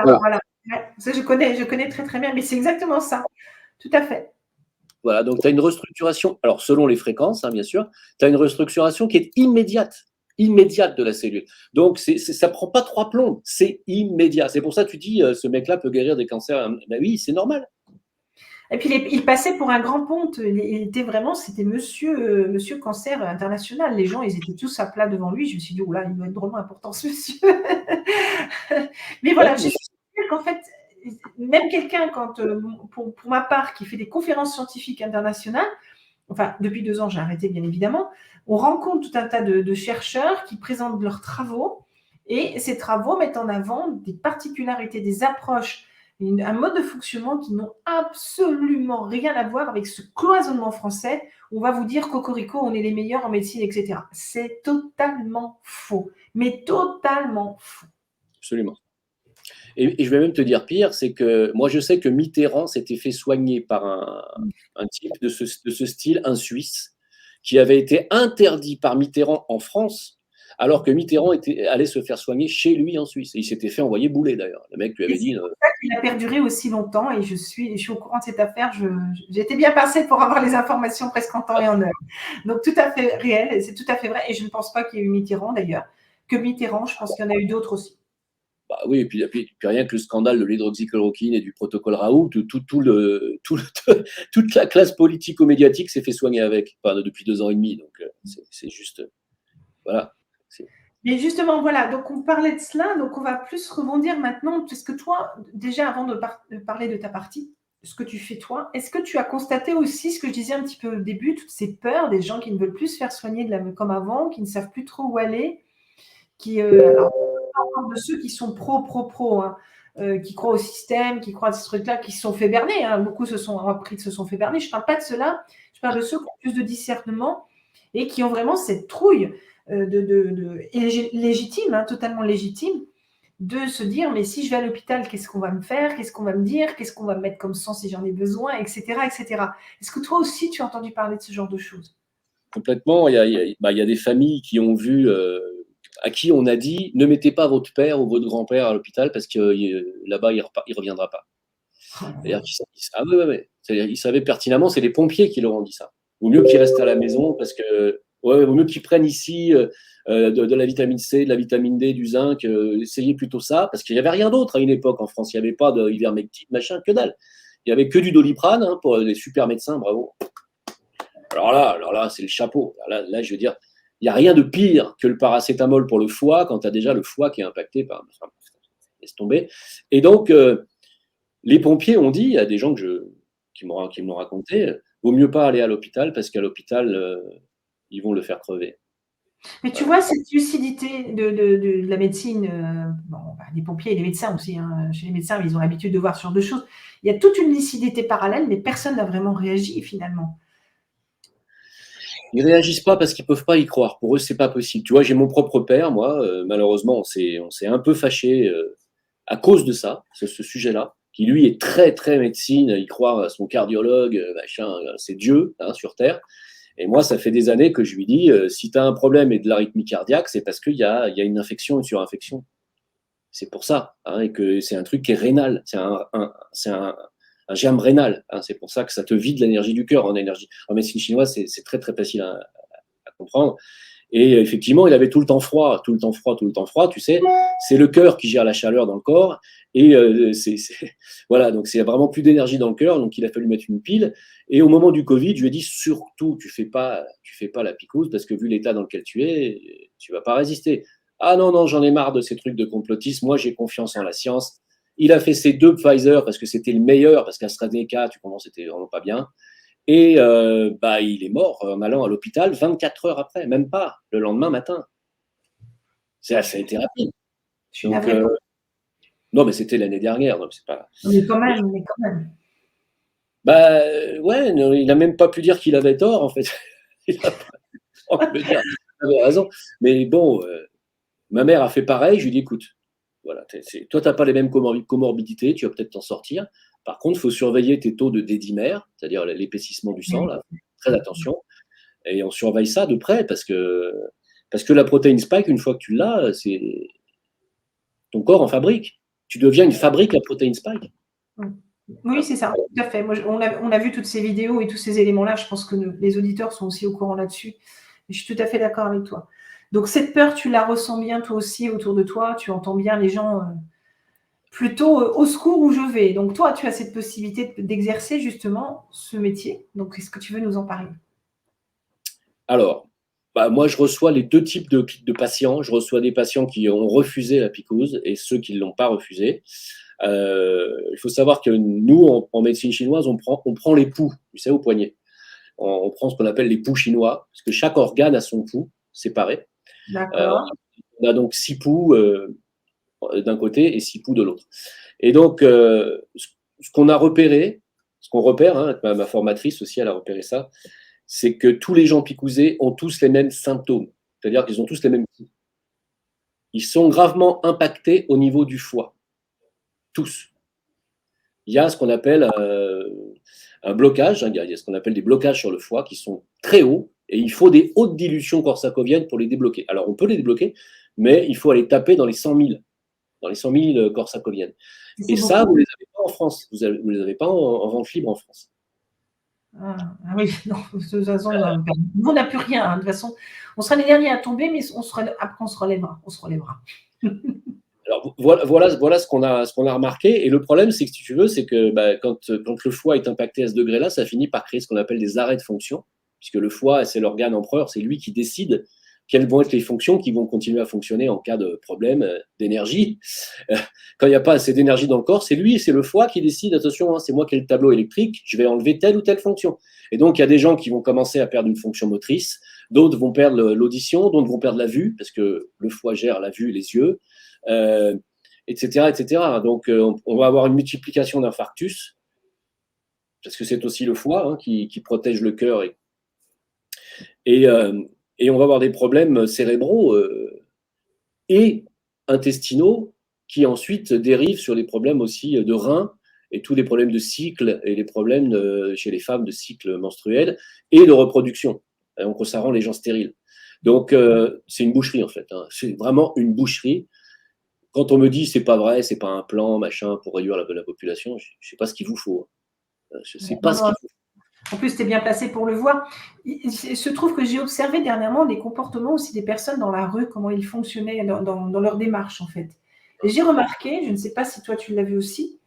Voilà. Ouais, ça, je connais très très bien, mais c'est exactement ça. Tout à fait. Voilà, donc tu as une restructuration, alors selon les fréquences, hein, bien sûr, tu as une restructuration qui est immédiate de la cellule. Donc, ça ne prend pas 3 plombes, c'est immédiat. C'est pour ça que tu dis, ce mec-là peut guérir des cancers. Ben oui, c'est normal. Et puis, il passait pour un grand ponte. Il était vraiment, c'était monsieur Cancer International. Les gens, ils étaient tous à plat devant lui. Je me suis dit, oh là, il doit être drôlement important, ce monsieur. Mais voilà, Ouais, je suis sûre qu'en fait, même quelqu'un, pour ma part, qui fait des conférences scientifiques internationales, enfin, depuis 2 ans, j'ai arrêté, bien évidemment, on rencontre tout un tas de chercheurs qui présentent leurs travaux. Et ces travaux mettent en avant des particularités, des approches, un mode de fonctionnement qui n'ont absolument rien à voir avec ce cloisonnement français. On va vous dire, cocorico, on est les meilleurs en médecine, etc. C'est totalement faux, mais totalement faux. absolument. Et je vais même te dire pire, c'est que moi, je sais que Mitterrand s'était fait soigner par un type de ce style, un Suisse, qui avait été interdit par Mitterrand en France, alors que Mitterrand allait se faire soigner chez lui en Suisse. Et il s'était fait envoyer bouler, d'ailleurs. Le mec lui avait dit... C'est pour ça qu'il a perduré aussi longtemps, et je suis au courant de cette affaire. J'ai été bien passée pour avoir les informations presque en temps et en heure. Donc, tout à fait réel, et c'est tout à fait vrai. Et je ne pense pas qu'il y ait eu Mitterrand, d'ailleurs. Que Mitterrand, je pense qu'il y en a eu d'autres aussi. Bah oui, et puis rien que le scandale de l'hydroxychloroquine et du protocole Raoult, toute la classe politico-médiatique s'est fait soigner avec, enfin, depuis 2 ans et demi. Donc, c'est juste. Voilà. Mais justement, voilà, donc on parlait de cela, donc on va plus rebondir maintenant. Est-ce que toi, déjà avant de parler de ta partie, ce que tu fais toi, est-ce que tu as constaté aussi ce que je disais un petit peu au début, toutes ces peurs des gens qui ne veulent plus se faire soigner comme avant, qui ne savent plus trop où aller, alors, de ceux qui sont pro, hein, qui croient au système, qui croient à ce truc-là, qui se sont fait berner, hein, beaucoup ont appris, se sont fait berner. Je ne parle pas de cela, je parle de ceux qui ont plus de discernement et qui ont vraiment cette trouille légitime, hein, totalement légitime, de se dire, mais si je vais à l'hôpital, qu'est-ce qu'on va me faire, qu'est-ce qu'on va me dire, qu'est-ce qu'on va me mettre comme sang si j'en ai besoin, etc., etc. Est-ce que toi aussi, tu as entendu parler de ce genre de choses? complètement. Il y a des familles qui ont vu, à qui on a dit ne mettez pas votre père ou votre grand-père à l'hôpital parce que là-bas, il reviendra pas. C'est-à-dire ah ouais, ouais, ouais. C'est-à-dire, ils savaient pertinemment, c'est les pompiers qui leur ont dit ça. Vaut mieux qu'ils restent à la maison parce que, ouais, vaut mieux qu'ils prennent ici de la vitamine C, de la vitamine D, du zinc. Essayez plutôt ça parce qu'il n'y avait rien d'autre à une époque en France. Il n'y avait pas de ivermectine, machin, que dalle. Il n'y avait que du Doliprane hein, pour les super médecins, bravo. Alors là, c'est le chapeau. Là, je veux dire, il n'y a rien de pire que le paracétamol pour le foie quand tu as déjà le foie qui est impacté par. Enfin, laisse tomber. Et donc, les pompiers ont dit, il y a des gens qui m'ont raconté, vaut mieux pas aller à l'hôpital parce qu'à l'hôpital, ils vont le faire crever. Mais tu vois, cette lucidité de la médecine, bon, les pompiers et les médecins aussi, hein, chez les médecins, ils ont l'habitude de voir ce genre de choses. Il y a toute une lucidité parallèle, mais personne n'a vraiment réagi finalement. Ils réagissent pas parce qu'ils peuvent pas y croire. Pour eux, c'est pas possible. Tu vois, j'ai mon propre père, moi, malheureusement, on s'est un peu fâché à cause de ça, ce sujet-là, qui lui est très, très médecine. Il croit à son cardiologue, machin, c'est Dieu hein, sur Terre. Et moi, ça fait des années que je lui dis, si tu as un problème et de l'arythmie cardiaque, c'est parce qu'il y a une infection, une surinfection. C'est pour ça, hein, et que c'est un truc qui est rénal. C'est un germe rénal. Hein, c'est pour ça que ça te vide l'énergie du cœur en énergie. En médecine chinoise, c'est très, très facile à comprendre. Et effectivement, il avait tout le temps froid, tout le temps froid, tout le temps froid. Tu sais, c'est le cœur qui gère la chaleur dans le corps. Et voilà, donc c'est vraiment plus d'énergie dans le cœur. Donc il a fallu mettre une pile. Et au moment du Covid, je lui ai dit surtout, tu fais pas la picouse parce que vu l'état dans lequel tu es, tu vas pas résister. Ah non, non, j'en ai marre de ces trucs de complotisme. Moi, j'ai confiance en la science. Il a fait ses 2 Pfizer parce que c'était le meilleur, parce qu'AstraZeneca, tu comprends, c'était vraiment pas bien. Et il est mort en allant à l'hôpital 24 heures après, même pas, le lendemain matin. Ça a été rapide. Je suis Donc, navrée. non, mais c'était l'année dernière, donc c'est pas. Mais quand même, mais quand même. Bah ouais, non, il n'a même pas pu dire qu'il avait tort, en fait. Il n'a pas pu le dire. Il avait raison. Mais bon, ma mère a fait pareil. Je lui ai dit, écoute, voilà, toi, tu n'as pas les mêmes comorbidités, tu vas peut-être t'en sortir. Par contre, il faut surveiller tes taux de dédimère, c'est-à-dire l'épaississement du sang, là. Très attention. Et on surveille ça de près parce que la protéine spike, une fois que tu l'as, c'est ton corps en fabrique. Tu deviens une fabrique à protéine spike. Oui, c'est ça, tout à fait. Moi, on a vu toutes ces vidéos et tous ces éléments-là. Je pense que les auditeurs sont aussi au courant là-dessus. Je suis tout à fait d'accord avec toi. Donc, cette peur, tu la ressens bien toi aussi autour de toi. Tu entends bien les gens plutôt au secours où je vais. Donc, toi, tu as cette possibilité d'exercer justement ce métier. Donc, est-ce que tu veux nous en parler? Alors, moi, je reçois les 2 types de patients. Je reçois des patients qui ont refusé la picouse et ceux qui ne l'ont pas refusé. Il faut savoir que nous, en médecine chinoise, on prend les pouls, tu sais, au poignet. On prend ce qu'on appelle les pouls chinois, parce que chaque organe a son pouls séparé. D'accord. On a donc 6 pouls d'un côté et 6 pouls de l'autre. Et donc, ce qu'on a repéré, ce qu'on repère, hein, ma formatrice aussi, elle a repéré ça, c'est que tous les gens picousés ont tous les mêmes symptômes. C'est-à-dire qu'ils ont tous les mêmes coups. Ils sont gravement impactés au niveau du foie. Tous. Il y a ce qu'on appelle un blocage, hein, il y a ce qu'on appelle des blocages sur le foie qui sont très hauts et il faut des hautes dilutions corsacoviennes pour les débloquer. Alors, on peut les débloquer, mais il faut aller taper dans les 100 000 corsacoviennes. Et ça, vous ne les avez pas en France. Vous ne les avez pas en vente libre en France. Ah oui, non, de toute façon, nous, on n'a plus rien. Hein. De toute façon, on sera les derniers à tomber, mais après, on se relèvera. On se relèvera. Alors, voilà ce qu'on a remarqué. Et le problème, c'est que si tu veux, c'est que quand le foie est impacté à ce degré-là, ça finit par créer ce qu'on appelle des arrêts de fonction, puisque le foie, c'est l'organe empereur, c'est lui qui décide quelles vont être les fonctions qui vont continuer à fonctionner en cas de problème d'énergie. Quand il n'y a pas assez d'énergie dans le corps, c'est lui, c'est le foie qui décide, attention, hein, c'est moi qui ai le tableau électrique, je vais enlever telle ou telle fonction. Et donc, il y a des gens qui vont commencer à perdre une fonction motrice, d'autres vont perdre l'audition, d'autres vont perdre la vue, parce que le foie gère la vue, les yeux, etc., etc. Donc, on va avoir une multiplication d'infarctus, parce que c'est aussi le foie hein, qui protège le cœur. Et on va avoir des problèmes cérébraux et intestinaux qui ensuite dérivent sur les problèmes aussi de reins et tous les problèmes de cycle et les problèmes chez les femmes de cycle menstruel et de reproduction. Donc, ça rend les gens stériles. Donc, c'est une boucherie, en fait. Hein. C'est vraiment une boucherie. Quand on me dit c'est pas vrai, c'est pas un plan, machin, pour réduire la population, je sais pas ce qu'il vous faut. Je sais pas Non, ce non, qu'il faut. en plus, tu es bien placé pour le voir. Il se trouve que j'ai observé dernièrement des comportements aussi des personnes dans la rue, comment ils fonctionnaient dans leur démarche, en fait. Et j'ai remarqué, je ne sais pas si toi tu l'as vu aussi,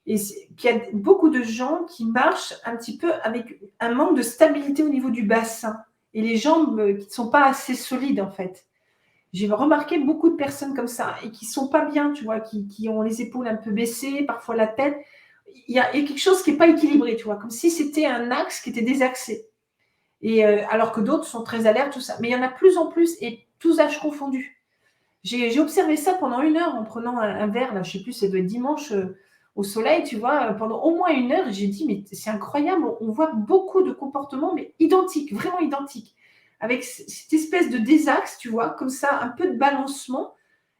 qu'il y a beaucoup de gens qui marchent un petit peu avec un manque de stabilité au niveau du bassin et les jambes qui ne sont pas assez solides, en fait. J'ai remarqué beaucoup de personnes comme ça et qui ne sont pas bien, tu vois, qui ont les épaules un peu baissées, parfois la tête. Il y a quelque chose qui n'est pas équilibré, tu vois, comme si c'était un axe qui était désaxé. Et alors que d'autres sont très alertes, tout ça. Mais il y en a de plus en plus et tous âges confondus. J'ai observé ça pendant 1 heure en prenant un verre, là, je ne sais plus, ça doit être dimanche au soleil, tu vois, pendant au moins 1 heure. J'ai dit, mais c'est incroyable, on voit beaucoup de comportements, mais identiques, vraiment identiques, avec cette espèce de désaxe, tu vois, comme ça, un peu de balancement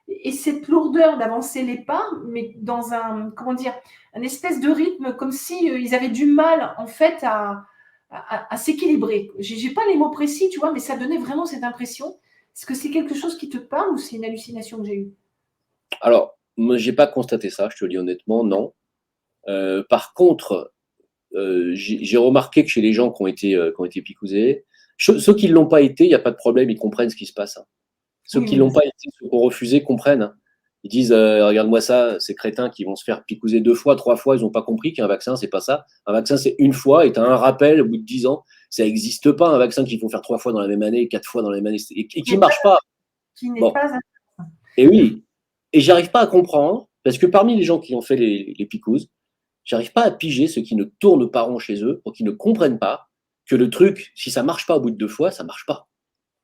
et cette lourdeur d'avancer les pas, mais dans un, comment dire, un espèce de rythme, comme si ils avaient du mal, en fait, à s'équilibrer. J'ai pas les mots précis, tu vois, mais ça donnait vraiment cette impression. Est-ce que c'est quelque chose qui te parle ou c'est une hallucination que j'ai eue? Alors, moi, j'ai pas constaté ça, je te le dis honnêtement, non. Par contre, j'ai remarqué que chez les gens qui ont été picousés, ceux qui ne l'ont pas été, il n'y a pas de problème, ils comprennent ce qui se passe. Hein. Ceux Oui, qui oui, ne l'ont bien pas sûr. été, ceux qui ont refusé, comprennent. Hein. Ils disent regarde-moi ça, ces crétins qui vont se faire picouser 2 fois, 3 fois, ils n'ont pas compris qu'un vaccin, c'est pas ça. Un vaccin, c'est une fois et tu as un rappel au bout de 10 ans. Ça n'existe pas, un vaccin qu'il faut faire 3 fois dans la même année, 4 fois dans la même année, et qui ne marche pas. Qui n'est Bon, pas un... et oui. Et j'arrive pas à comprendre, parce que parmi les gens qui ont fait les picouses, j'arrive pas à piger ceux qui ne tournent pas rond chez eux, ou qui ne comprennent pas que le truc, si ça marche pas au bout de 2 fois, ça marche pas.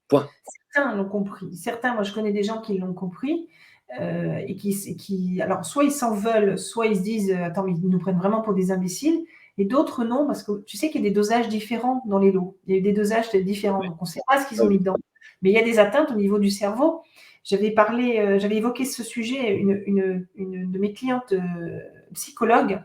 Point. Certains l'ont compris. Certains, moi je connais des gens qui l'ont compris et qui, alors soit ils s'en veulent, soit ils se disent attends, mais ils nous prennent vraiment pour des imbéciles, et d'autres non, parce que tu sais qu'il y a des dosages différents dans les lots. Il y a eu des dosages différents, Ouais. donc on ne sait pas ce qu'ils Ah ont oui. mis dedans. Mais il y a des atteintes au niveau du cerveau. J'avais parlé, j'avais évoqué ce sujet, une de mes clientes psychologues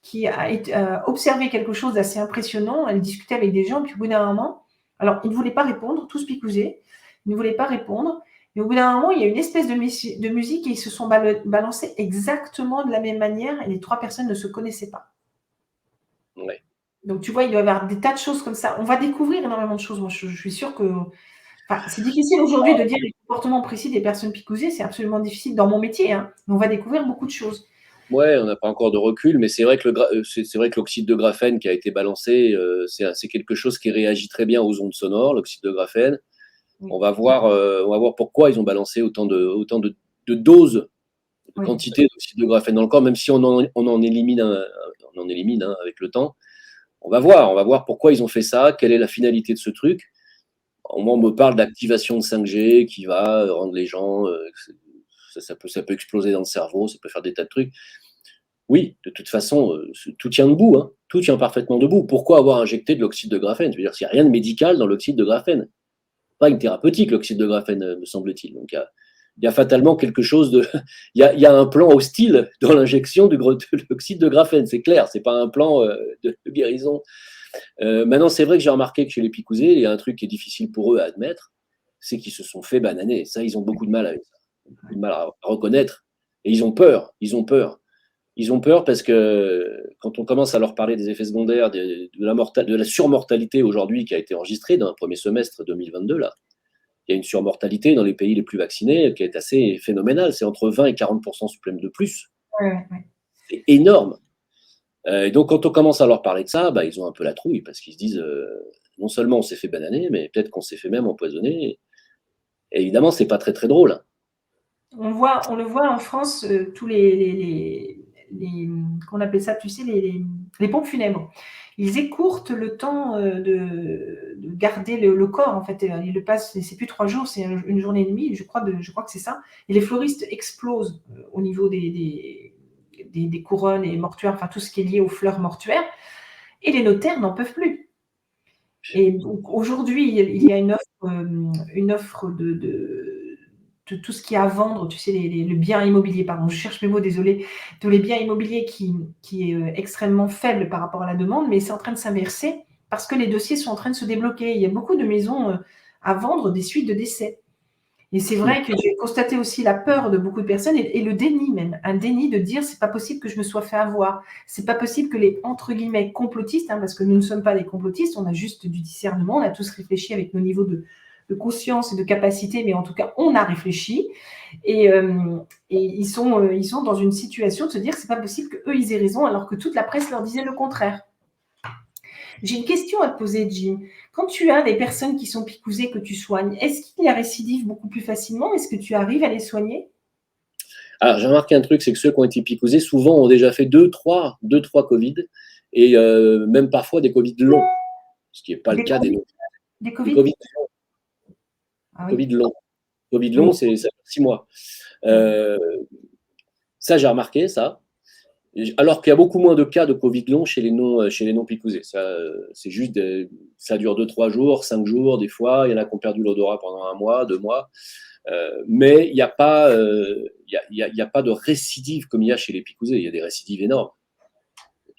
qui a observé quelque chose d'assez impressionnant. Elle discutait avec des gens, puis au bout d'un moment, alors ils ne voulaient pas répondre, tous picousés, ils ne voulaient pas répondre. Et au bout d'un moment, il y a une espèce de musique et ils se sont balancés exactement de la même manière et les 3 personnes ne se connaissaient pas. Ouais. Donc tu vois, il doit y avoir des tas de choses comme ça. On va découvrir énormément de choses. Moi, je suis sûre que... Enfin, c'est difficile aujourd'hui de dire les comportements précis des personnes picousées. C'est absolument difficile dans mon métier. Hein. Mais on va découvrir beaucoup de choses. Ouais, on n'a pas encore de recul, mais c'est vrai que c'est vrai que l'oxyde de graphène qui a été balancé, c'est quelque chose qui réagit très bien aux ondes sonores, l'oxyde de graphène. Oui. On va voir pourquoi ils ont balancé autant de doses, de Oui. quantité d'oxyde de graphène dans le corps, même si on en élimine, on en élimine hein, avec le temps. On va voir pourquoi ils ont fait ça, quelle est la finalité de ce truc. Moi, on me parle d'activation de 5G qui va rendre les gens, ça peut exploser dans le cerveau, ça peut faire des tas de trucs. Oui, de toute façon, tout tient debout, hein. Tout tient parfaitement debout. Pourquoi avoir injecté de l'oxyde de graphène? Je veux dire, il n'y a rien de médical dans l'oxyde de graphène. Pas une thérapeutique, l'oxyde de graphène, me semble-t-il. Donc, il y a fatalement quelque chose de. Il y a un plan hostile dans l'injection de l'oxyde de graphène, c'est clair. C'est pas un plan de guérison. Maintenant, c'est vrai que j'ai remarqué que chez les picousés, il y a un truc qui est difficile pour eux à admettre, c'est qu'ils se sont fait bananer. Ça, ils ont beaucoup de mal avec ça. Beaucoup de mal à reconnaître. Et ils ont peur. Ils ont peur. Ils ont peur parce que quand on commence à leur parler des effets secondaires, de la surmortalité aujourd'hui qui a été enregistrée dans le premier semestre 2022, là, il y a une surmortalité dans les pays les plus vaccinés qui est assez phénoménale. C'est entre 20 et 40% supplémentaires de plus. Ouais, ouais. C'est énorme. Et donc, quand on commence à leur parler de ça, bah, ils ont un peu la trouille parce qu'ils se disent non seulement on s'est fait bananer, mais peut-être qu'on s'est fait même empoisonner. Et évidemment, c'est pas très très drôle. Hein. On le voit en France, tous qu'on appelle ça, tu sais, les pompes funèbres. Ils écourtent le temps de garder le corps, en fait. Ils le passent, c'est plus 3 jours, c'est une journée et demie, je crois que c'est ça. Et les fleuristes explosent au niveau des couronnes et mortuaires, enfin tout ce qui est lié aux fleurs mortuaires. Et les notaires n'en peuvent plus. Et donc aujourd'hui, il y a une offre de tout ce qu'il y a à vendre, tu sais, le bien immobilier, pardon, je cherche mes mots, désolé, tous les biens immobiliers qui est extrêmement faible par rapport à la demande, mais c'est en train de s'inverser. parce que les dossiers sont en train de se débloquer. Il y a beaucoup de maisons à vendre des suites de décès. Et c'est vrai que j'ai constaté aussi la peur de beaucoup de personnes et le déni même. Un déni de dire c'est pas possible que je me sois fait avoir. C'est pas possible que les entre guillemets complotistes, parce que nous ne sommes pas des complotistes, on a juste du discernement, on a tous réfléchi avec nos niveaux de conscience et de capacité, mais en tout cas on a réfléchi et ils sont dans une situation de se dire c'est pas possible qu'eux ils aient raison alors que toute la presse leur disait le contraire. J'ai une question à te poser, Jim. Quand tu as des personnes qui sont picousées que tu soignes, est-ce qu'il y a récidive beaucoup plus facilement? Est-ce que tu arrives à les soigner? Alors, j'ai remarqué un truc, c'est que ceux qui ont été picousés, souvent, ont déjà fait 2-3 Covid, et même parfois des Covid longs, ce qui n'est pas le cas des Covid? Covid Ah oui. Covid longs. Covid long, Oui. ça fait 6 mois. Ça, j'ai remarqué, ça. Alors qu'il y a beaucoup moins de cas de Covid long chez les non picousés. Ça, c'est juste, ça dure 2-3 jours, 5 jours, des fois. Il y en a qui ont perdu l'odorat pendant 1 mois, 2 mois. Mais il n'y a pas de récidive comme il y a chez les picousés. Il y a des récidives énormes.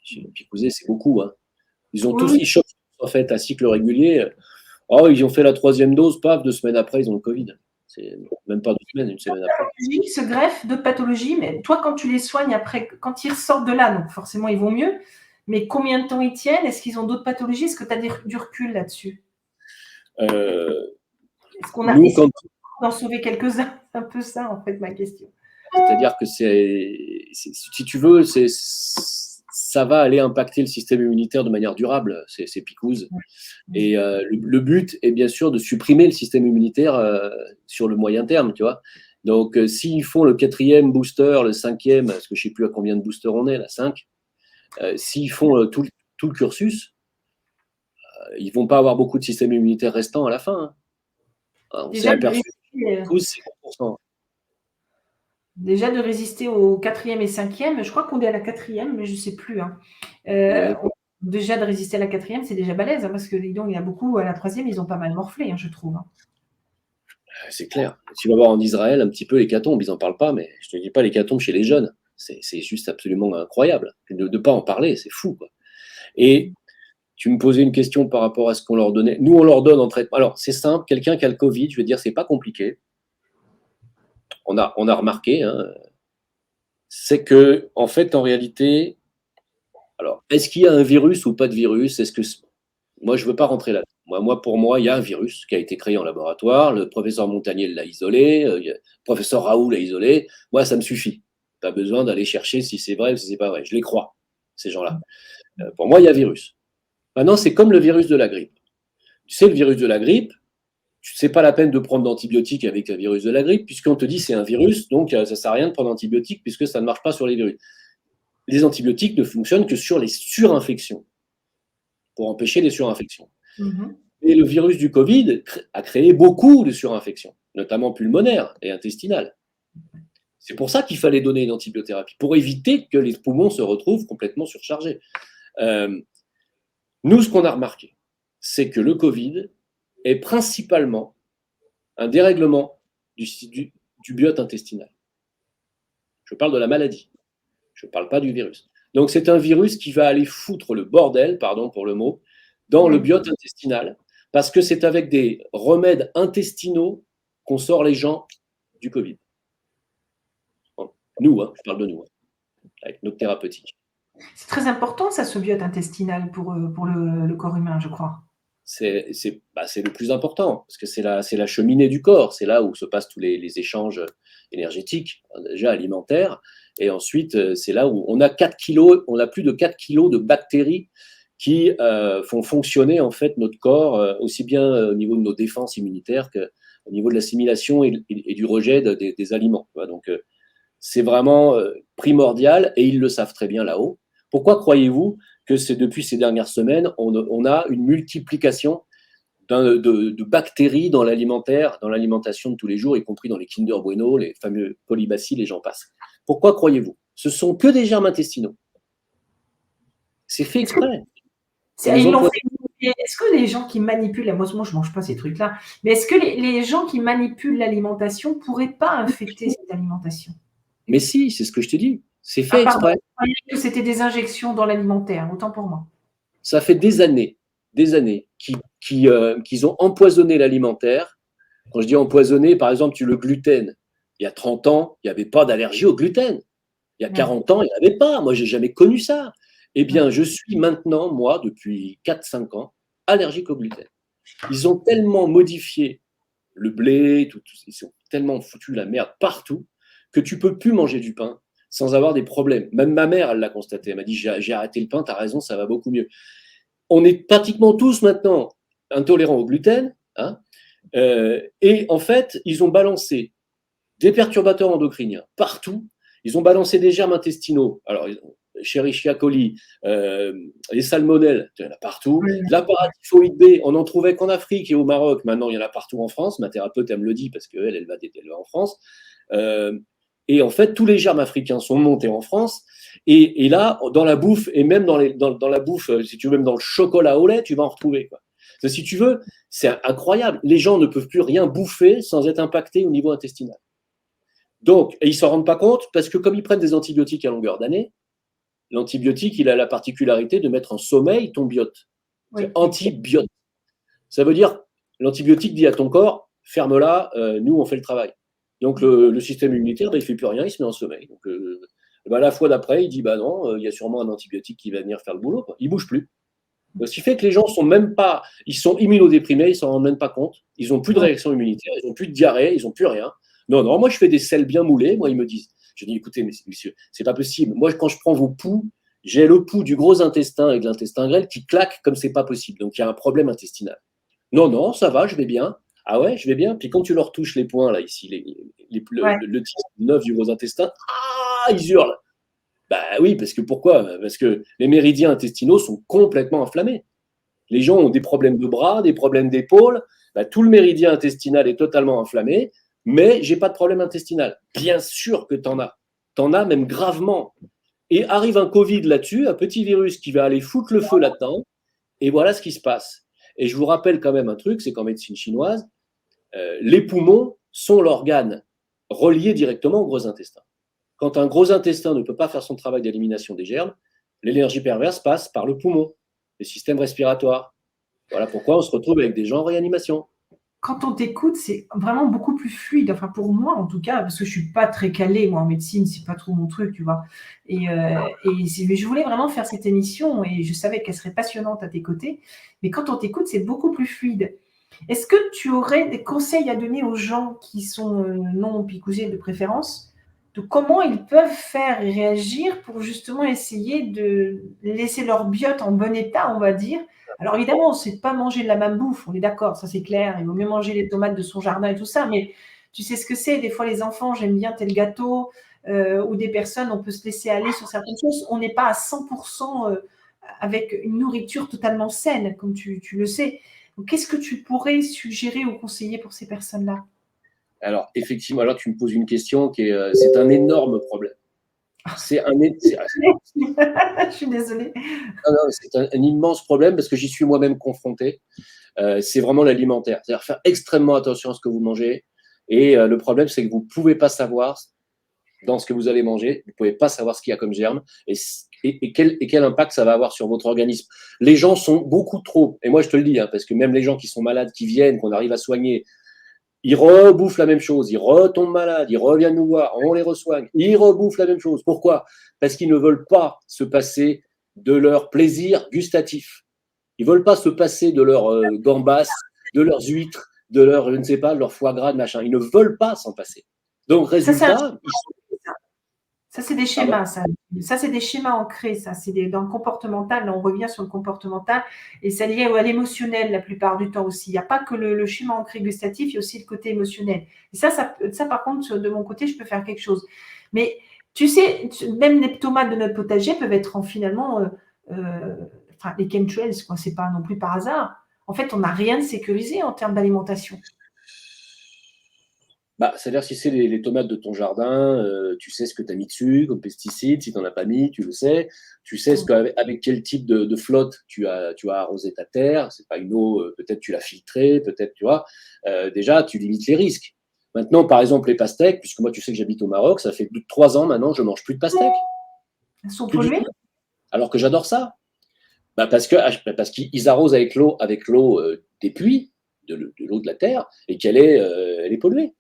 Chez les picousés, c'est beaucoup. Hein. Ils chopent en fait à cycle régulier. Oh, ils ont fait la 3e dose, paf, 2 semaines après, ils ont le Covid. C'est même pas 2 semaines, 1 semaine après. Ils se greffent d'autres pathologies, mais toi, quand tu les soignes après, quand ils ressortent de là, donc forcément ils vont mieux. Mais combien de temps ils tiennent? Est-ce qu'ils ont d'autres pathologies? Est-ce que tu as du recul là-dessus? Est-ce qu'on a essayé d'en sauver quelques-uns? C'est un peu ça, en fait, ma question. C'est-à-dire que si tu veux, ça va aller impacter le système immunitaire de manière durable, ces picouzes. Et le but est bien sûr de supprimer le système immunitaire sur le moyen terme, tu vois. Donc, s'ils font le 4e booster, le 5e, parce que je ne sais plus à combien de boosters on est, là, 5, s'ils font tout le cursus, ils ne vont pas avoir beaucoup de système immunitaire restant à la fin. Hein. On s'est aperçu que c'est 1%. Déjà de résister au 4e et 5e, je crois qu'on est à la 4e, mais je ne sais plus. Hein. Déjà de résister à la 4e, c'est déjà balèze, parce que dis donc, il y a beaucoup à la 3e, ils ont pas mal morflé, je trouve. Hein. C'est clair. Tu vas voir en Israël un petit peu l'hécatombe, ils n'en parlent pas, mais je ne te dis pas l'hécatombe chez les jeunes. C'est juste absolument incroyable. De ne pas en parler, c'est fou. Quoi. Et tu me posais une question par rapport à ce qu'on leur donnait. Nous, on leur donne en traitement. Alors, c'est simple, quelqu'un qui a le Covid, je veux dire, c'est pas compliqué. On a remarqué, hein, c'est que, en fait, en réalité, alors, est-ce qu'il y a un virus ou pas de virus? Moi, je ne veux pas rentrer là. Pour moi, il y a un virus qui a été créé en laboratoire. Le professeur Montagnier l'a isolé. Le professeur Raoult l'a isolé. Moi, ça me suffit. Pas besoin d'aller chercher si c'est vrai ou si c'est pas vrai. Je les crois, ces gens-là. Pour moi, il y a un virus. Maintenant, c'est comme le virus de la grippe. Tu sais, le virus de la grippe, c'est pas la peine de prendre d'antibiotiques avec le virus de la grippe, puisqu'on te dit c'est un virus, donc ça sert à rien de prendre d'antibiotiques puisque ça ne marche pas sur les virus. Les antibiotiques ne fonctionnent que sur les surinfections, pour empêcher les surinfections. Et le virus du Covid a créé beaucoup de surinfections, notamment pulmonaires et intestinales. C'est pour ça qu'il fallait donner une antibiothérapie, pour éviter que les poumons se retrouvent complètement surchargés. Nous, ce qu'on a remarqué, c'est que le Covid est principalement un dérèglement du biote intestinal. Je parle de la maladie. Je ne parle pas du virus. Donc, c'est un virus qui va aller foutre le bordel, pardon pour le mot, dans le biote intestinal, parce que c'est avec des remèdes intestinaux qu'on sort les gens du Covid. Nous, je parle de nous, avec notre thérapeutique. C'est très important, ça, ce biote intestinal pour le corps humain, je crois. C'est le plus important, parce que c'est la cheminée du corps, c'est là où se passent tous les échanges énergétiques, déjà alimentaires, et ensuite, c'est là où on a plus de 4 kilos de bactéries qui font fonctionner en fait notre corps, aussi bien au niveau de nos défenses immunitaires qu'au niveau de l'assimilation et du rejet des aliments. Donc, c'est vraiment primordial, et ils le savent très bien là-haut. Pourquoi croyez-vous que c'est depuis ces dernières semaines, on a une multiplication de bactéries dans l'alimentation de tous les jours, y compris dans les Kinder Bueno, les fameux colibacilles, et j'en passe. Pourquoi croyez-vous? Ce sont que des germes intestinaux. C'est fait exprès. Est-ce que les gens qui manipulent, moi je ne mange pas ces trucs-là, mais est-ce que les gens qui manipulent l'alimentation ne pourraient pas infecter cette alimentation? Mais si, c'est ce que je te dis. C'est fait exprès. Je croyais que c'était des injections dans l'alimentaire, autant pour moi. Ça fait des années qu'ils ont empoisonné l'alimentaire. Quand je dis empoisonné, par exemple, le gluten. Il y a 30 ans, il n'y avait pas d'allergie au gluten. Il y a 40 ans, il n'y en avait pas. Moi, je n'ai jamais connu ça. Eh bien, je suis maintenant, moi, depuis 4-5 ans, allergique au gluten. Ils ont tellement modifié le blé, ils ont tellement foutu la merde partout que tu ne peux plus manger du pain sans avoir des problèmes. Même ma mère, elle l'a constaté. Elle m'a dit, j'ai arrêté le pain, tu as raison, ça va beaucoup mieux. On est pratiquement tous maintenant intolérants au gluten. Hein, et en fait, ils ont balancé des perturbateurs endocriniens partout. Ils ont balancé des germes intestinaux. Alors, Escherichia coli, les salmonelles, il y en a partout. L'appareil typhoïde B, on n'en trouvait qu'en Afrique et au Maroc. Maintenant, il y en a partout en France. Ma thérapeute, elle me le dit parce qu'elle va en France. Et en fait, tous les germes africains sont montés en France. Et là, dans la bouffe, et même dans la bouffe, si tu veux, même dans le chocolat au lait, tu vas en retrouver, quoi. Si tu veux, c'est incroyable. Les gens ne peuvent plus rien bouffer sans être impactés au niveau intestinal. Donc, et ils ne s'en rendent pas compte parce que comme ils prennent des antibiotiques à longueur d'année, l'antibiotique, il a la particularité de mettre en sommeil ton biote. C'est antibiote. Ça veut dire, l'antibiotique dit à ton corps, ferme-la, nous, on fait le travail. Donc, le système immunitaire, il ne fait plus rien, il se met en sommeil. Donc, la fois d'après, il dit, non, il y a sûrement un antibiotique qui va venir faire le boulot, quoi. Il ne bouge plus. Ce qui fait que les gens sont même pas, ils sont immunodéprimés, ils ne s'en rendent même pas compte, ils n'ont plus de réaction immunitaire, ils n'ont plus de diarrhée, ils n'ont plus rien. Non, moi je fais des selles bien moulées, moi ils me disent. Je dis, écoutez, messieurs, c'est pas possible. Moi, quand je prends vos poux, j'ai le pouls du gros intestin et de l'intestin grêle qui claque comme c'est pas possible. Donc il y a un problème intestinal. Non, ça va, je vais bien. Ah ouais, je vais bien. Puis quand tu leur touches les points, là, ici, le tissu neuf du gros intestin, ils hurlent. Bah oui, parce que pourquoi ? Parce que les méridiens intestinaux sont complètement inflammés. Les gens ont des problèmes de bras, des problèmes d'épaule. Tout le méridien intestinal est totalement inflammé, mais j'ai pas de problème intestinal. Bien sûr que tu en as. Tu en as même gravement. Et arrive un Covid là-dessus, un petit virus qui va aller foutre le feu là-dedans. Et voilà ce qui se passe. Et je vous rappelle quand même un truc, c'est qu'en médecine chinoise, les poumons sont l'organe relié directement au gros intestin. Quand un gros intestin ne peut pas faire son travail d'élimination des germes, l'énergie perverse passe par le poumon, le système respiratoire. Voilà pourquoi on se retrouve avec des gens en réanimation. Quand on t'écoute, c'est vraiment beaucoup plus fluide. Enfin, pour moi, en tout cas, parce que je suis pas très calée, moi, en médecine, c'est pas trop mon truc, tu vois. Mais je voulais vraiment faire cette émission et je savais qu'elle serait passionnante à tes côtés. Mais quand on t'écoute, c'est beaucoup plus fluide. Est-ce que tu aurais des conseils à donner aux gens qui sont non picousés de préférence, de comment ils peuvent faire et réagir pour justement essayer de laisser leur biote en bon état, on va dire. Alors évidemment, c'est pas manger de la même bouffe, on est d'accord, ça c'est clair. Il vaut mieux manger les tomates de son jardin et tout ça, mais tu sais ce que c'est. Des fois, les enfants, j'aime bien tel gâteau, ou des personnes, on peut se laisser aller sur certaines choses. On n'est pas à 100% avec une nourriture totalement saine, comme tu le sais. Donc, qu'est-ce que tu pourrais suggérer ou conseiller pour ces personnes-là ? Alors, effectivement, alors tu me poses une question qui est, c'est un énorme problème. Je suis désolée. C'est un immense problème parce que j'y suis moi-même confronté. C'est vraiment l'alimentaire. C'est-à-dire faire extrêmement attention à ce que vous mangez. Et le problème, c'est que vous ne pouvez pas savoir dans ce que vous allez manger, vous ne pouvez pas savoir ce qu'il y a comme germe et quel impact ça va avoir sur votre organisme. Les gens sont beaucoup trop, et moi je te le dis, parce que même les gens qui sont malades, qui viennent, qu'on arrive à soigner, ils rebouffent la même chose, ils retombent malades, ils reviennent nous voir, on les resoigne, ils rebouffent la même chose. Pourquoi ? Parce qu'ils ne veulent pas se passer de leur plaisir gustatif. Ils ne veulent pas se passer de leurs gambas, de leurs huîtres, de leur, je ne sais pas, de leur foie gras, de machin. Ils ne veulent pas s'en passer. Donc, résultat, ça, c'est des schémas, ça. Ça, c'est des schémas ancrés, ça. C'est dans le comportemental. Là, on revient sur le comportemental. Et ça lié à l'émotionnel la plupart du temps aussi. Il n'y a pas que le schéma ancré gustatif, il y a aussi le côté émotionnel. Et ça, par contre, de mon côté, je peux faire quelque chose. Mais tu sais, même les tomates de notre potager peuvent être finalement, les chemtrails, quoi. C'est pas non plus par hasard. En fait, on n'a rien de sécurisé en termes d'alimentation. C'est-à-dire, si c'est les tomates de ton jardin, tu sais ce que tu as mis dessus comme pesticides. Si tu n'en as pas mis, tu le sais. Tu sais avec quel type de flotte tu as arrosé ta terre. C'est pas une eau, peut-être tu l'as filtrée, peut-être, tu vois. Déjà, tu limites les risques. Maintenant, par exemple, les pastèques, puisque moi, tu sais que j'habite au Maroc, ça fait plus de 3 ans maintenant, je ne mange plus de pastèques. Elles sont polluées ? Alors que j'adore ça. Parce qu'ils arrosent avec l'eau des puits, de l'eau de la terre, et elle est polluée.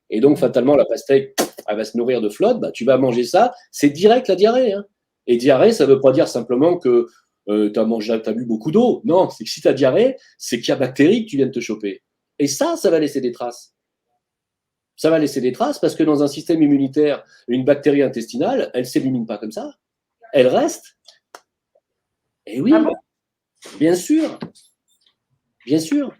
Et donc, fatalement, la pastèque, elle va se nourrir de flotte, tu vas manger ça, c'est direct la diarrhée. Hein. Et diarrhée, ça ne veut pas dire simplement que tu as bu beaucoup d'eau. Non, c'est que si tu as diarrhée, c'est qu'il y a bactéries que tu viens de te choper. Et ça va laisser des traces. Ça va laisser des traces parce que dans un système immunitaire, une bactérie intestinale, elle ne s'élimine pas comme ça. Elle reste. Et oui, bien sûr. Bien sûr.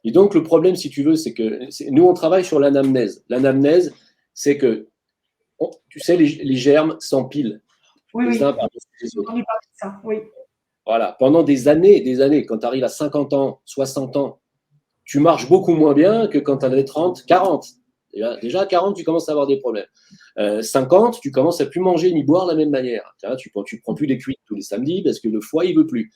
Et donc, le problème, si tu veux, c'est que nous, on travaille sur l'anamnèse. L'anamnèse, c'est que, tu sais, les germes s'empilent. Oui, les oui. uns par-dessus les autres. Ça, oui. Voilà. Pendant des années, quand tu arrives à 50 ans, 60 ans, tu marches beaucoup moins bien que quand tu en avais 30, 40. Déjà, à 40, tu commences à avoir des problèmes. 50, tu commences à plus manger ni boire de la même manière. Tu prends plus des cuites tous les samedis parce que le foie, il veut plus.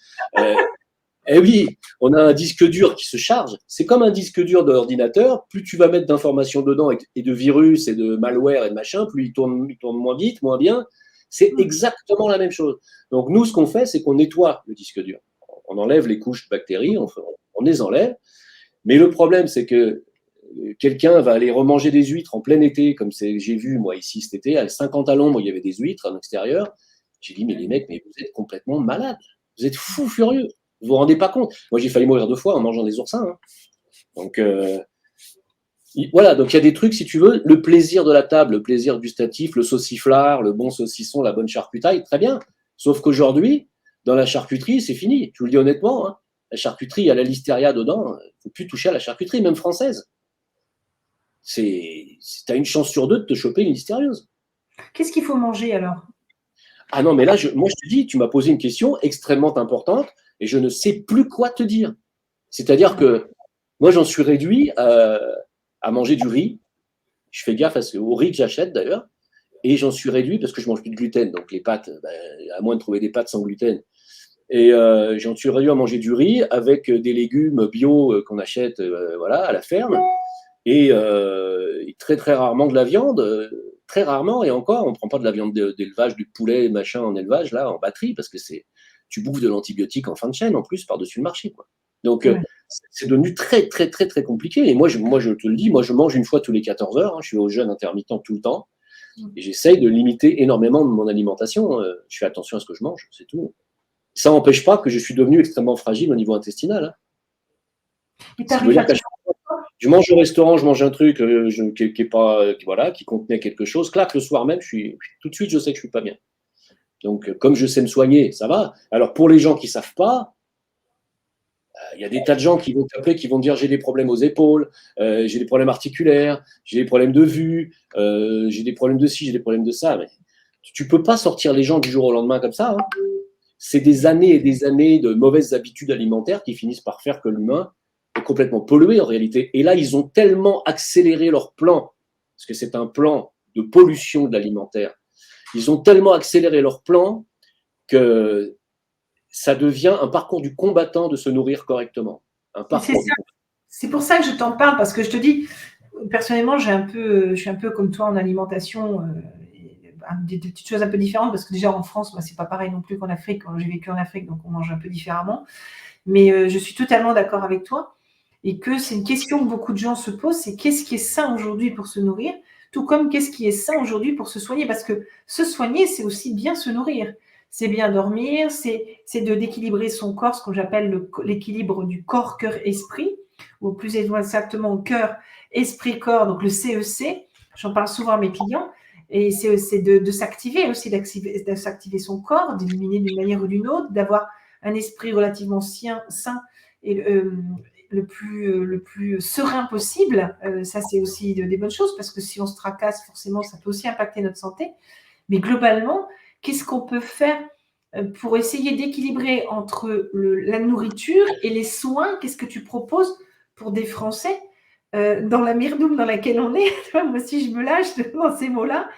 Eh oui, on a un disque dur qui se charge. C'est comme un disque dur de l'ordinateur. Plus tu vas mettre d'informations dedans et de virus et de malware et de machin, plus il tourne moins vite, moins bien. C'est exactement la même chose. Donc nous, ce qu'on fait, c'est qu'on nettoie le disque dur. On enlève les couches de bactéries, on les enlève. Mais le problème, c'est que quelqu'un va aller remanger des huîtres en plein été, comme j'ai vu moi ici cet été, à 50 à l'ombre, il y avait des huîtres en extérieur. J'ai dit, mais les mecs, mais vous êtes complètement malades. Vous êtes fous furieux. Vous vous rendez pas compte. Moi, j'ai failli mourir 2 fois en mangeant des oursins. Hein. Donc, voilà. Donc, il y a des trucs, si tu veux, le plaisir de la table, le plaisir gustatif, le sauciflard, le bon saucisson, la bonne charcutaille, très bien. Sauf qu'aujourd'hui, dans la charcuterie, c'est fini. Je vous le dis honnêtement. Hein. La charcuterie, il y a la listeria dedans. Il ne faut plus toucher à la charcuterie, même française. Tu as une chance sur 2 de te choper une listériose. Qu'est-ce qu'il faut manger alors? Ah non, mais là, moi, je te dis, tu m'as posé une question extrêmement importante et je ne sais plus quoi te dire. C'est-à-dire que moi, j'en suis réduit à manger du riz. Je fais gaffe au riz que j'achète d'ailleurs. Et j'en suis réduit parce que je mange plus de gluten. Donc les pâtes, à moins de trouver des pâtes sans gluten. Et j'en suis réduit à manger du riz avec des légumes bio qu'on achète voilà, à la ferme. Et très très rarement de la viande. Très rarement, et encore, on ne prend pas de la viande d'élevage, du poulet, machin en élevage, là, en batterie, parce que tu bouffes de l'antibiotique en fin de chaîne, en plus, par-dessus le marché. Quoi. Donc, c'est devenu très, très, très, très compliqué. Et moi, je te le dis, moi, je mange une fois tous les 14 heures. Hein, je suis au jeûne intermittent tout le temps. Et j'essaye de limiter énormément mon alimentation. Je fais attention à ce que je mange, c'est tout. Ça n'empêche pas que je suis devenu extrêmement fragile au niveau intestinal. Hein. Je mange au restaurant, je mange un truc qui contenait quelque chose. Clac, le soir même, tout de suite, je sais que je suis pas bien. Donc, comme je sais me soigner, ça va. Alors, pour les gens qui savent pas, il y a des tas de gens qui vont t'appeler, qui vont dire j'ai des problèmes aux épaules, j'ai des problèmes articulaires, j'ai des problèmes de vue, j'ai des problèmes de ci, j'ai des problèmes de ça. Mais tu peux pas sortir les gens du jour au lendemain comme ça. Hein. C'est des années et des années de mauvaises habitudes alimentaires qui finissent par faire que l'humain est complètement pollué en réalité. Et là, ils ont tellement accéléré leur plan, parce que c'est un plan de pollution de l'alimentaire, ils ont tellement accéléré leur plan que ça devient un parcours du combattant de se nourrir correctement. C'est pour ça que je t'en parle, parce que je te dis, personnellement, je suis un peu comme toi en alimentation, des petites choses un peu différentes, parce que déjà en France, c'est pas pareil non plus qu'en Afrique. Quand j'ai vécu en Afrique, donc on mange un peu différemment. Mais je suis totalement d'accord avec toi, et que c'est une question que beaucoup de gens se posent, c'est qu'est-ce qui est sain aujourd'hui pour se nourrir, tout comme qu'est-ce qui est sain aujourd'hui pour se soigner, parce que se soigner, c'est aussi bien se nourrir. C'est bien dormir, c'est d'équilibrer son corps, ce que j'appelle l'équilibre du corps, cœur, esprit, ou plus exactement cœur, esprit, corps, donc le CEC. J'en parle souvent à mes clients. Et c'est de s'activer aussi, de s'activer son corps, d'éliminer d'une manière ou d'une autre, d'avoir un esprit relativement sain et le plus serein possible. Ça, c'est aussi des bonnes choses, parce que si on se tracasse, forcément, ça peut aussi impacter notre santé. Mais globalement, qu'est-ce qu'on peut faire pour essayer d'équilibrer entre la nourriture et les soins? Qu'est-ce que tu proposes pour des Français dans la myrdoum dans laquelle on est? Moi aussi, je me lâche dans ces mots-là.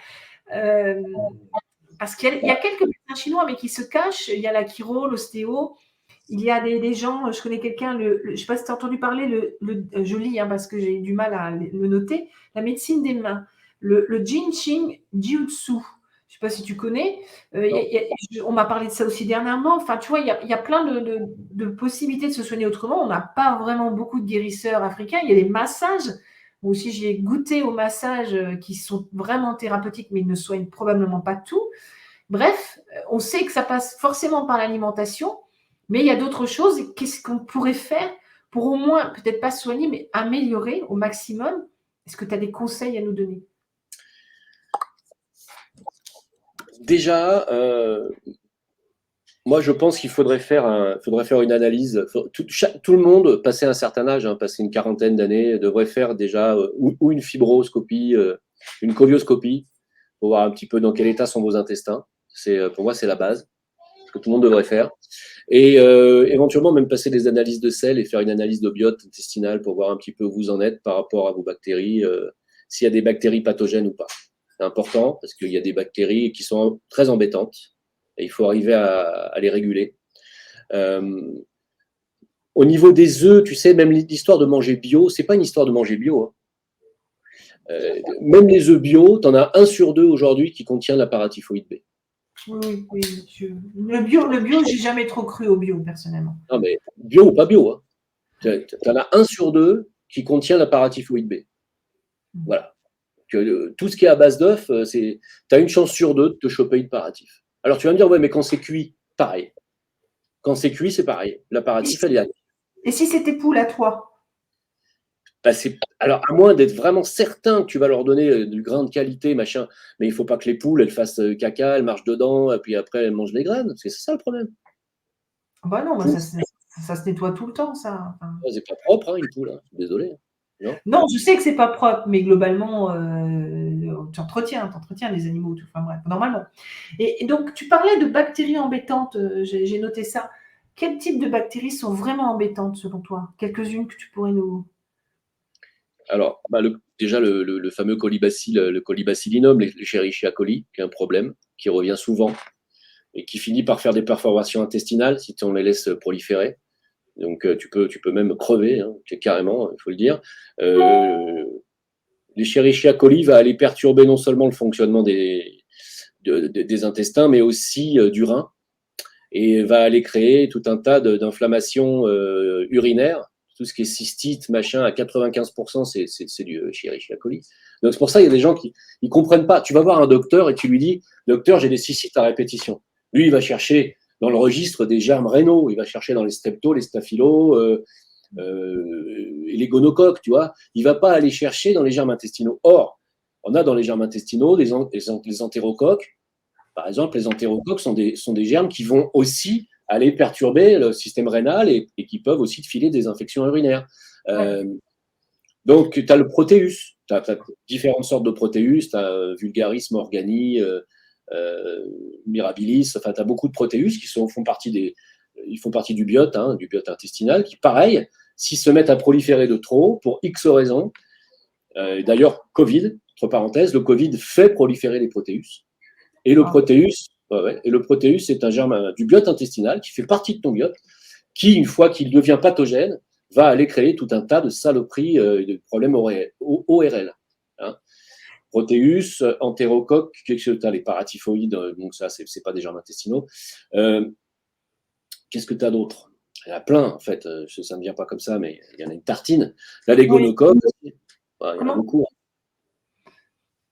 Parce qu'il y a quelques médecins chinois, mais qui se cachent. Il y a la chiro, l'ostéo. Il y a des gens, je connais quelqu'un, je ne sais pas si tu as entendu parler, je lis parce que j'ai du mal à le noter, la médecine des mains, le Jin Qing Jiu-Tsu. Je ne sais pas si tu connais. Non. On m'a parlé de ça aussi dernièrement. Enfin, tu vois, il y a plein de possibilités de se soigner autrement. On n'a pas vraiment beaucoup de guérisseurs africains. Il y a les massages. Moi aussi, j'ai goûté aux massages qui sont vraiment thérapeutiques, mais ils ne soignent probablement pas tout. Bref, on sait que ça passe forcément par l'alimentation, mais il y a d'autres choses. Qu'est-ce qu'on pourrait faire pour au moins, peut-être pas soigner, mais améliorer au maximum? Est-ce que tu as des conseils à nous donner? Déjà, moi, je pense qu'il faudrait faire une analyse. Tout le monde, passé un certain âge, hein, passé une quarantaine d'années, devrait faire déjà ou une fibroscopie, une colioscopie, pour voir un petit peu dans quel état sont vos intestins. Pour moi, c'est la base, ce que tout le monde devrait faire. Et éventuellement, même passer des analyses de sel et faire une analyse de biote intestinale pour voir un petit peu où vous en êtes par rapport à vos bactéries, s'il y a des bactéries pathogènes ou pas. C'est important parce qu'il y a des bactéries qui sont très embêtantes et il faut arriver à les réguler. Au niveau des œufs, tu sais, même l'histoire de manger bio, c'est pas une histoire de manger bio, hein. Même les œufs bio, tu en as 1 sur 2 aujourd'hui qui contient la paratyphoïde B. Oui, oui, le bio, j'ai jamais trop cru au bio, personnellement. Non, mais bio ou pas bio, hein. Tu en as 1 sur 2 qui contient la paratyphoïde B. Voilà. Tout ce qui est à base d'œufs, tu as une chance sur 2 de te choper une paratyphe. Alors tu vas me dire, ouais, mais quand c'est cuit, pareil. Quand c'est cuit, c'est pareil. La paratyphe, elle est active. Et si c'était poule à toi? Bah, alors, à moins d'être vraiment certain que tu vas leur donner du grain de qualité, machin, mais il ne faut pas que les poules, elles fassent caca, elles marchent dedans, et puis après, elles mangent les graines. C'est ça le problème. Bah non, Poule, ça se nettoie tout le temps, ça. Enfin, c'est pas propre, hein, une poule. Hein. Désolé. Non. non, je sais que c'est pas propre, mais globalement, tu entretiens les animaux, enfin bref, normalement. Et donc, tu parlais de bactéries embêtantes, j'ai noté ça. Quel type de bactéries sont vraiment embêtantes selon toi? Quelques-unes que tu pourrais nous. Alors, bah, déjà, le fameux colibacille, le colibacillinum, l'Escherichia coli, qui est un problème, qui revient souvent et qui finit par faire des perforations intestinales si on les laisse proliférer. Donc, tu peux même crever, hein, carrément, il faut le dire. L'Escherichia coli va aller perturber non seulement le fonctionnement des intestins, mais aussi du rein, et va aller créer tout un tas d'inflammations urinaires. Tout ce qui est cystite, machin, à 95%, c'est du Escherichia coli. Donc c'est pour ça il y a des gens qui ne comprennent pas. Tu vas voir un docteur et tu lui dis, docteur, j'ai des cystites à répétition. Lui, il va chercher dans le registre des germes rénaux, il va chercher dans les streptos, les staphylos, et les gonocoques, tu vois. Il ne va pas aller chercher dans les germes intestinaux. Or, on a dans les germes intestinaux les entérocoques. Par exemple, les entérocoques sont des germes qui vont aussi aller perturber le système rénal et qui peuvent aussi te filer des infections urinaires. Ouais. Donc, tu as le protéus. Tu as différentes sortes de protéus. Tu as vulgaris, morgani, mirabilis. Enfin, tu as beaucoup de protéus qui font partie du biote, hein, du biote intestinal, qui, pareil, s'ils se mettent à proliférer de trop, pour X raisons, d'ailleurs, Covid, entre parenthèses, le Covid fait proliférer les protéus. Et le protéus, c'est un germe du biote intestinal qui fait partie de ton biote, qui, une fois qu'il devient pathogène, va aller créer tout un tas de saloperies, de problèmes ORL. Hein. Protéus, entérocoque, tu as les paratyphoïdes, donc ça, c'est pas des germes intestinaux. Qu'est-ce que tu as d'autre? Il y en a plein, en fait. Ça ne me vient pas comme ça, mais il y en a une tartine. Là, les gonocoques, il y en a beaucoup.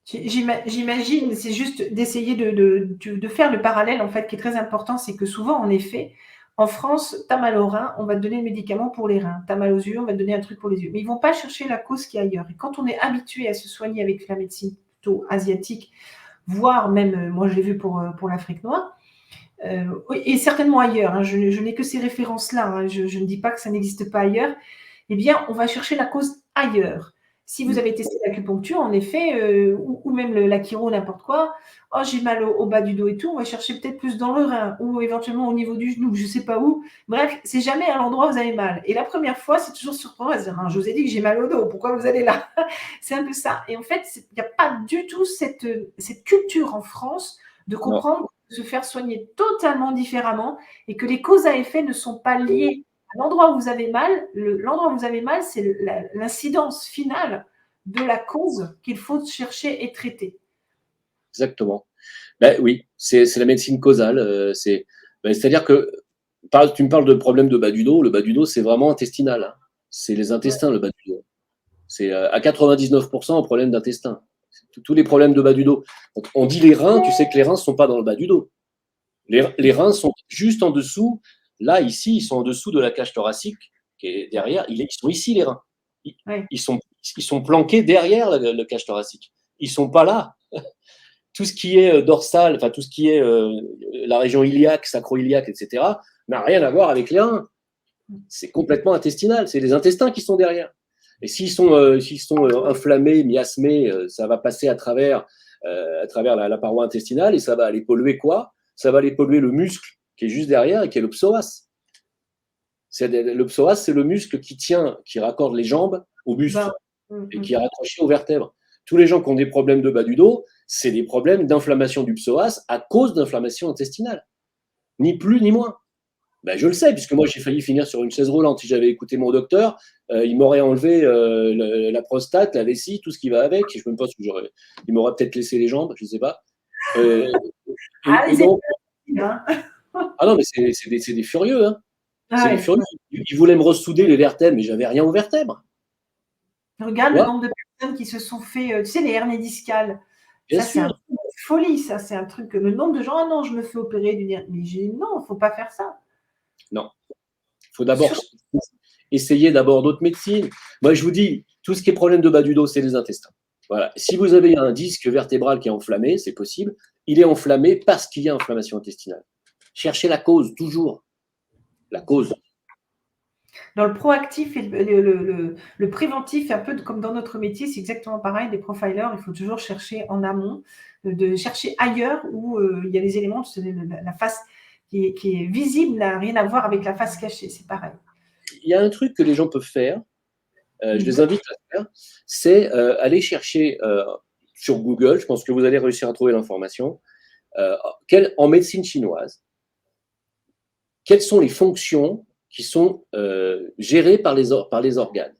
J'imagine, c'est juste d'essayer de faire le parallèle, en fait, qui est très important, c'est que souvent, en effet, en France, tu as mal aux reins, on va te donner le médicament pour les reins. Tu as mal aux yeux, on va te donner un truc pour les yeux. Mais ils ne vont pas chercher la cause qui est ailleurs. Et quand on est habitué à se soigner avec la médecine plutôt asiatique, voire même, moi je l'ai vu pour l'Afrique noire, et certainement ailleurs, hein, je n'ai que ces références-là, hein, je ne dis pas que ça n'existe pas ailleurs, eh bien, on va chercher la cause ailleurs. Si vous avez testé l'acupuncture, en effet, ou même la chiro, n'importe quoi, oh, j'ai mal au bas du dos et tout, on va chercher peut-être plus dans le rein, ou éventuellement au niveau du genou, je ne sais pas où. Bref, c'est jamais à l'endroit où vous avez mal. Et la première fois, c'est toujours surprenant, je vous ai dit que j'ai mal au dos, pourquoi vous allez là? C'est un peu ça. Et en fait, il n'y a pas du tout cette culture en France de comprendre se faire soigner totalement différemment et que les causes à effet ne sont pas liées à l'endroit où vous avez mal. L'endroit où vous avez mal, c'est l'incidence finale de la cause qu'il faut chercher et traiter. Exactement. Ben oui, c'est la médecine causale. C'est-à-dire que tu me parles de problème de bas du dos. Le bas du dos, c'est vraiment intestinal, hein. C'est les intestins, le bas du dos. C'est à 99% un problème d'intestin. Tous les problèmes de bas du dos. On dit les reins, tu sais que les reins ne sont pas dans le bas du dos. Les reins sont juste en dessous. Là, ici, ils sont en dessous de la cage thoracique qui est derrière. Ils sont ici, les reins. Ils sont planqués derrière la cage thoracique. Ils ne sont pas là. Tout ce qui est dorsal, enfin tout ce qui est la région iliaque, sacro-iliaque, etc., n'a rien à voir avec les reins. C'est complètement intestinal. C'est les intestins qui sont derrière. Et s'ils sont inflammés, miasmés, ça va passer à travers la paroi intestinale et ça va aller polluer quoi? Ça va aller polluer le muscle qui est juste derrière et qui est le psoas. Le psoas, c'est le muscle qui raccorde les jambes au buste et qui est raccroché aux vertèbres. Tous les gens qui ont des problèmes de bas du dos, c'est des problèmes d'inflammation du psoas à cause d'inflammation intestinale. Ni plus ni moins. Ben, je le sais, puisque moi, j'ai failli finir sur une chaise roulante. Si j'avais écouté mon docteur, il m'aurait enlevé la prostate, la vessie, tout ce qui va avec. Je ne sais même pas ce que j'aurais. Il m'aurait peut-être laissé les jambes, je ne sais pas. Donc, ah non, mais c'est des furieux. Hein. C'est des furieux. Ils voulaient me ressouder les vertèbres, mais j'avais rien aux vertèbres. Regarde le nombre de personnes qui se sont fait, tu sais, les hernies discales. Bien ça, sûr. c'est un truc de folie, ça. C'est un truc. Le nombre de gens, ah non, je me fais opérer d'une hernie. Mais non, il ne faut pas faire ça. Non. Il faut d'abord essayer d'autres médecines. Moi, je vous dis, tout ce qui est problème de bas du dos, c'est les intestins. Voilà. Si vous avez un disque vertébral qui est enflammé, c'est possible. Il est enflammé parce qu'il y a inflammation intestinale. Cherchez la cause, toujours. La cause. Dans le proactif et le préventif, un peu comme dans notre métier, c'est exactement pareil. Des profilers, il faut toujours chercher en amont, de chercher ailleurs où il y a des éléments, la face qui est visible n'a rien à voir avec la face cachée. C'est pareil. Il y a un truc que les gens peuvent faire, je les invite à faire, c'est aller chercher sur Google, je pense que vous allez réussir à trouver l'information, en médecine chinoise, quelles sont les fonctions qui sont gérées par les organes.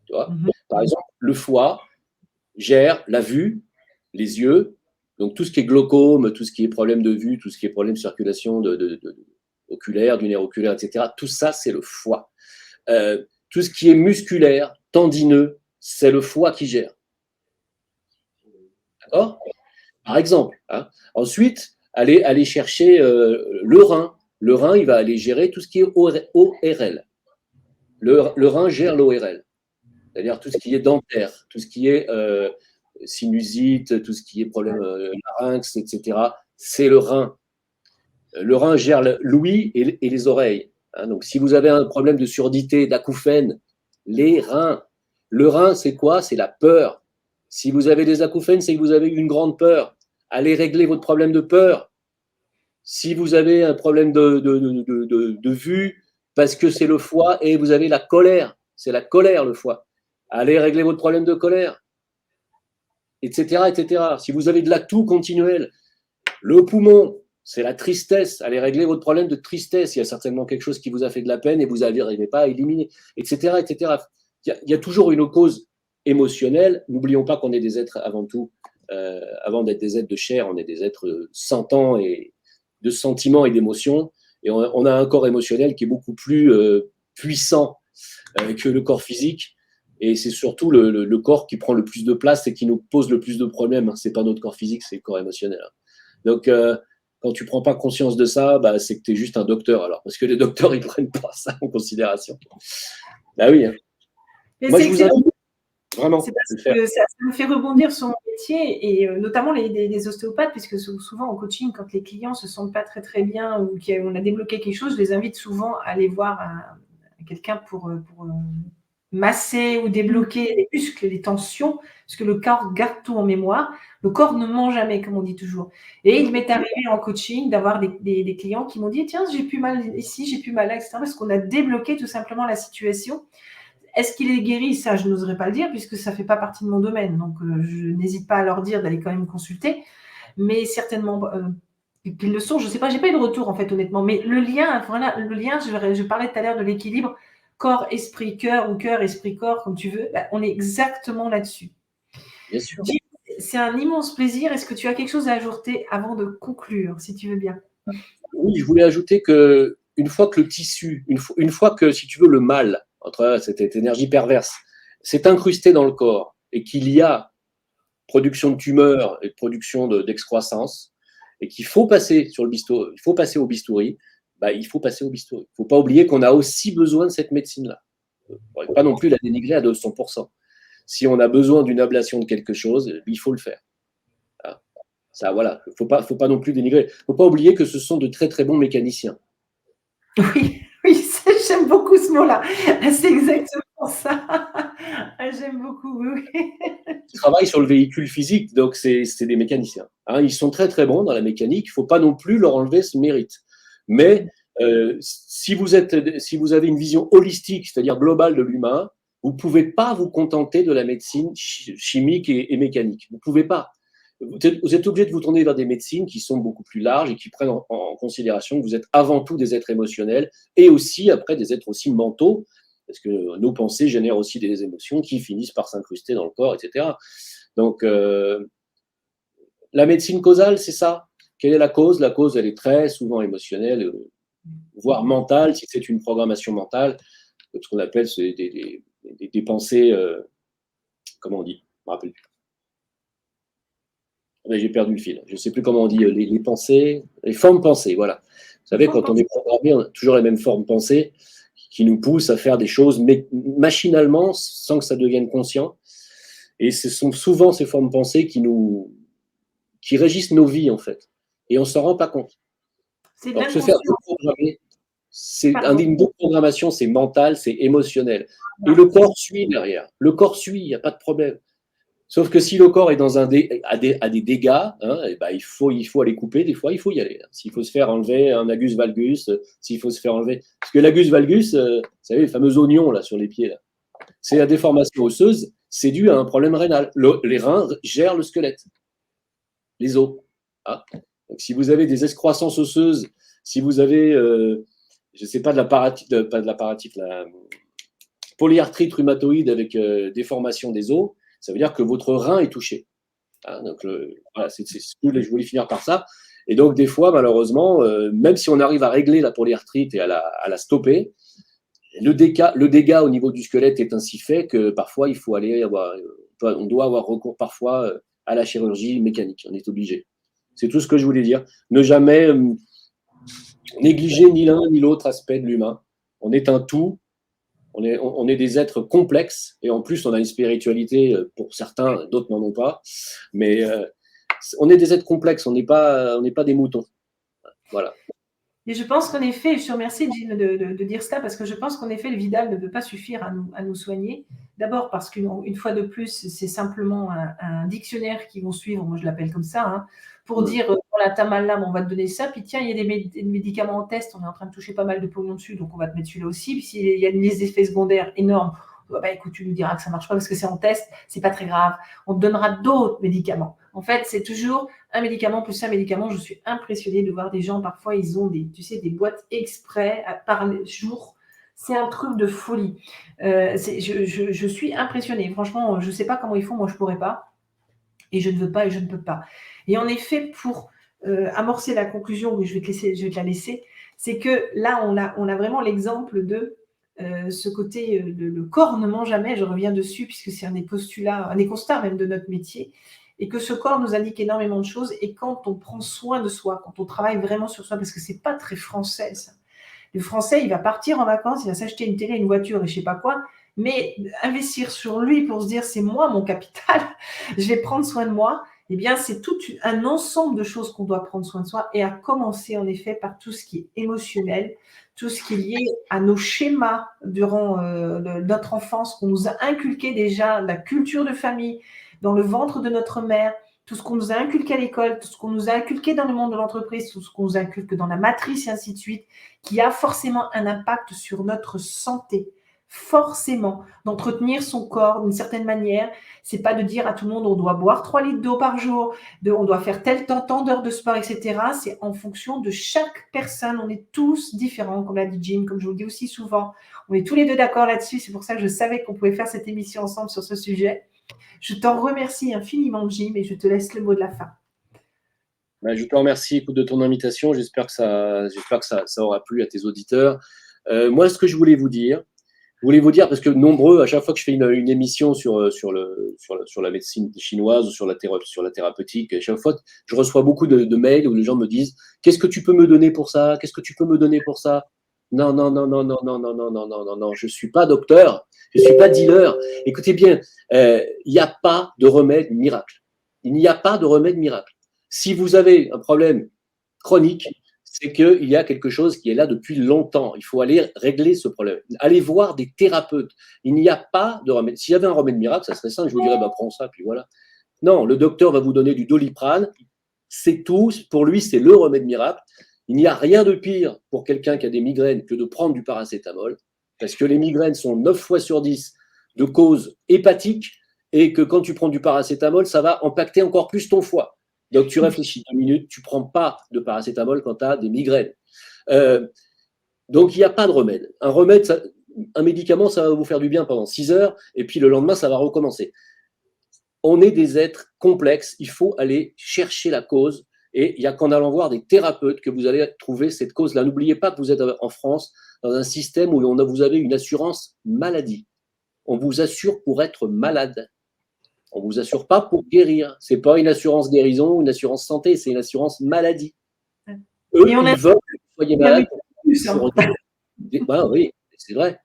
Tu vois, par exemple, le foie gère la vue, les yeux, donc tout ce qui est glaucome, tout ce qui est problème de vue, tout ce qui est problème de circulation oculaire, du nerf oculaire, etc. Tout ça, c'est le foie. Tout ce qui est musculaire, tendineux, c'est le foie qui gère. D'accord? Par exemple. Hein. Ensuite, aller chercher le rein. Le rein, il va aller gérer tout ce qui est ORL. Le rein gère l'ORL. C'est-à-dire tout ce qui est dentaire, tout ce qui est sinusite, tout ce qui est problème larynx, etc. C'est le rein. Le rein gère l'ouïe et les oreilles. Hein. Donc, si vous avez un problème de surdité, d'acouphènes, les reins. Le rein, c'est quoi? C'est la peur. Si vous avez des acouphènes, c'est que vous avez une grande peur. Allez régler votre problème de peur. Si vous avez un problème de vue, parce que c'est le foie et vous avez la colère, c'est la colère le foie. Allez régler votre problème de colère, etc., etc. Si vous avez de la toux continuelle, le poumon, c'est la tristesse. Allez régler votre problème de tristesse. Il y a certainement quelque chose qui vous a fait de la peine et vous n'arrivez pas à éliminer, etc., etc. Il y a toujours une cause émotionnelle. N'oublions pas qu'on est des êtres avant tout. Avant d'être des êtres de chair, on est des êtres sentants et de sentiments et d'émotions. Et on a un corps émotionnel qui est beaucoup plus puissant que le corps physique. Et c'est surtout le corps qui prend le plus de place et qui nous pose le plus de problèmes. Ce n'est pas notre corps physique, c'est le corps émotionnel. Donc, quand tu ne prends pas conscience de ça, bah, c'est que tu es juste un docteur. Alors, parce que les docteurs, ils ne prennent pas ça en considération. Ah oui. Hein. Moi, je vous invite vraiment. C'est parce que ça me fait rebondir sur mon métier et notamment les ostéopathes, puisque souvent en coaching, quand les clients ne se sentent pas très très bien ou qu'on a débloqué quelque chose, je les invite souvent à aller voir quelqu'un pour masser ou débloquer les muscles, les tensions, parce que le corps garde tout en mémoire. Le corps ne ment jamais, comme on dit toujours. Et il m'est arrivé en coaching d'avoir des clients qui m'ont dit « Tiens, j'ai plus mal ici, j'ai plus mal là, etc. » parce qu'on a débloqué tout simplement la situation. Est-ce qu'il est guéri? Ça, je n'oserais pas le dire puisque ça ne fait pas partie de mon domaine. Donc, je n'hésite pas à leur dire d'aller quand même consulter. Mais certainement qu'ils le sont. Je ne sais pas, je n'ai pas eu de retour en fait, honnêtement. Mais le lien, voilà, je parlais tout à l'heure de l'équilibre corps, esprit, cœur ou cœur, esprit, corps, comme tu veux. Bah, on est exactement là-dessus. Bien sûr. c'est un immense plaisir. Est-ce que tu as quelque chose à ajouter avant de conclure, si tu veux bien? Oui, je voulais ajouter que une fois que le tissu, une fois que, si tu veux, le mal, entre cette énergie perverse, s'est incrusté dans le corps et qu'il y a production de tumeurs et production d'excroissance, et qu'il faut passer sur le bistouri, il faut passer au bistouri, bah, il faut passer au bistouri. Il ne faut pas oublier qu'on a aussi besoin de cette médecine-là. On ne pourrait pas non plus la dénigrer à 200%. Si on a besoin d'une ablation de quelque chose, il faut le faire. Ça, voilà, il ne faut pas non plus dénigrer. Il ne faut pas oublier que ce sont de très très bons mécaniciens. Oui, oui, j'aime beaucoup ce mot-là. C'est exactement ça. J'aime beaucoup, oui. Ils travaillent sur le véhicule physique, donc c'est des mécaniciens. Hein, ils sont très très bons dans la mécanique, il ne faut pas non plus leur enlever ce mérite. Mais si vous avez une vision holistique, c'est-à-dire globale de l'humain, vous ne pouvez pas vous contenter de la médecine chimique et mécanique. Vous ne pouvez pas. Vous êtes obligé de vous tourner vers des médecines qui sont beaucoup plus larges et qui prennent en considération que vous êtes avant tout des êtres émotionnels et aussi après des êtres aussi mentaux, parce que nos pensées génèrent aussi des émotions qui finissent par s'incruster dans le corps, etc. Donc, la médecine causale, c'est ça. Quelle est la cause? La cause, elle est très souvent émotionnelle, voire mentale, si c'est une programmation mentale, ce qu'on appelle des pensées, comment on dit? Je me rappelle plus. J'ai perdu le fil. Je ne sais plus comment on dit les pensées, les formes pensées, voilà. Vous savez, quand on est programmé, on a toujours les mêmes formes pensées qui nous poussent à faire des choses machinalement sans que ça devienne conscient. Et ce sont souvent ces formes pensées qui régissent nos vies, en fait. Et on ne s'en rend pas compte. C'est de Alors, se faire l'inconscient. déprogrammer, Pardon. une déprogrammation, c'est mental, c'est émotionnel. Et le corps suit derrière. Le corps suit, il n'y a pas de problème. Sauf que si le corps est dans a des dégâts, hein, et ben il faut aller couper, des fois il faut y aller. S'il faut se faire enlever un agus valgus, s'il faut se faire enlever. Parce que l'agus valgus, vous savez, les fameux oignons là, sur les pieds, là, c'est la déformation osseuse, c'est dû à un problème rénal. Les reins gèrent le squelette, les os. Hein. Donc si vous avez des excroissances osseuses, si vous avez, je ne sais pas, pas de l'apparatif, la polyarthrite rhumatoïde avec déformation des os, ça veut dire que votre rein est touché. Hein, donc, voilà, je voulais finir par ça. Et donc, des fois, malheureusement, même si on arrive à régler la polyarthrite et à la stopper, le dégât au niveau du squelette est ainsi fait que parfois, on doit avoir recours parfois à la chirurgie mécanique. On est obligé. C'est tout ce que je voulais dire. Ne jamais négliger ni l'un ni l'autre aspect de l'humain. On est un tout. On est des êtres complexes et en plus on a une spiritualité pour certains, d'autres n'en ont pas. Mais on est des êtres complexes, on n'est pas des moutons. Voilà. Et je pense qu'en effet, je te remercie Jean de dire cela parce que je pense qu'en effet le Vidal ne peut pas suffire à nous soigner. D'abord parce qu'une fois de plus, c'est simplement un dictionnaire qu'ils vont suivre, moi je l'appelle comme ça, hein, pour dire voilà, t'as mal là, on va te donner ça. Puis tiens, il y a des médicaments en test, on est en train de toucher pas mal de pognon dessus, donc on va te mettre celui-là aussi. Puis s'il y a des effets secondaires énormes, bah, écoute, tu nous diras que ça marche pas parce que c'est en test, c'est pas très grave. On te donnera d'autres médicaments. En fait, c'est toujours un médicament plus un médicament. Je suis impressionnée de voir des gens, parfois, ils ont des boîtes exprès par jour. C'est un truc de folie. Je suis impressionnée. Franchement, je ne sais pas comment ils font. Moi, je ne pourrais pas. Et je ne veux pas et je ne peux pas. Et en effet, pour amorcer la conclusion, je vais te la laisser, c'est que là, on a vraiment l'exemple de ce côté, le corps ne ment jamais, je reviens dessus, puisque c'est un des postulats, un des constats même de notre métier, et que ce corps nous indique énormément de choses, et quand on prend soin de soi, quand on travaille vraiment sur soi, parce que c'est pas très français, ça. Le français, il va partir en vacances, il va s'acheter une télé, une voiture et je sais pas quoi, mais investir sur lui pour se dire c'est moi mon capital, je vais prendre soin de moi, eh bien c'est tout un ensemble de choses qu'on doit prendre soin de soi et à commencer en effet par tout ce qui est émotionnel, tout ce qui est lié à nos schémas durant notre enfance qu'on nous a inculqué déjà, la culture de famille, dans le ventre de notre mère, tout ce qu'on nous a inculqué à l'école, tout ce qu'on nous a inculqué dans le monde de l'entreprise, tout ce qu'on nous inculque dans la matrice et ainsi de suite, qui a forcément un impact sur notre santé. Forcément, d'entretenir son corps d'une certaine manière, c'est pas de dire à tout le monde on doit boire 3 litres d'eau par jour, on doit faire tant d'heures de sport, etc. C'est en fonction de chaque personne. On est tous différents, comme l'a dit Jean, comme je vous le dis aussi souvent. On est tous les deux d'accord là-dessus. C'est pour ça que je savais qu'on pouvait faire cette émission ensemble sur ce sujet. Je t'en remercie infiniment, Jim, et je te laisse le mot de la fin. Je te remercie, écoute, de ton invitation. J'espère que ça aura plu à tes auditeurs. Moi, ce que je voulais vous dire, parce que nombreux, à chaque fois que je fais une émission sur la médecine chinoise ou sur la thérapeutique, à chaque fois, je reçois beaucoup de mails où les gens me disent: qu'est-ce que tu peux me donner pour ça? Qu'est-ce que tu peux me donner pour ça? Non, non, non, non, non, non, non, non, non, non, non, non, je ne suis pas docteur, je ne suis pas dealer. Écoutez bien, il n'y a pas de remède miracle. Il n'y a pas de remède miracle. Si vous avez un problème chronique, c'est qu'il y a quelque chose qui est là depuis longtemps. Il faut aller régler ce problème. Allez voir des thérapeutes. Il n'y a pas de remède. S'il y avait un remède miracle, ça serait simple. Je vous dirais, prends ça, puis voilà. Non, le docteur va vous donner du Doliprane. C'est tout. Pour lui, c'est le remède miracle. Il n'y a rien de pire pour quelqu'un qui a des migraines que de prendre du paracétamol, parce que les migraines sont 9 fois sur 10 de cause hépatique, et que quand tu prends du paracétamol, ça va impacter encore plus ton foie. Donc, tu réfléchis 2 minutes, tu ne prends pas de paracétamol quand tu as des migraines. Donc, il n'y a pas de remède. Un médicament, ça va vous faire du bien pendant 6 heures, et puis le lendemain, ça va recommencer. On est des êtres complexes, il faut aller chercher la cause, et il n'y a qu'en allant voir des thérapeutes que vous allez trouver cette cause-là. N'oubliez pas que vous êtes en France dans un système où vous avez une assurance maladie. On vous assure pour être malade. On ne vous assure pas pour guérir. Ce n'est pas une assurance guérison ou une assurance santé, c'est une assurance maladie. Eux, ils veulent que vous soyez malade. Oui, c'est vrai.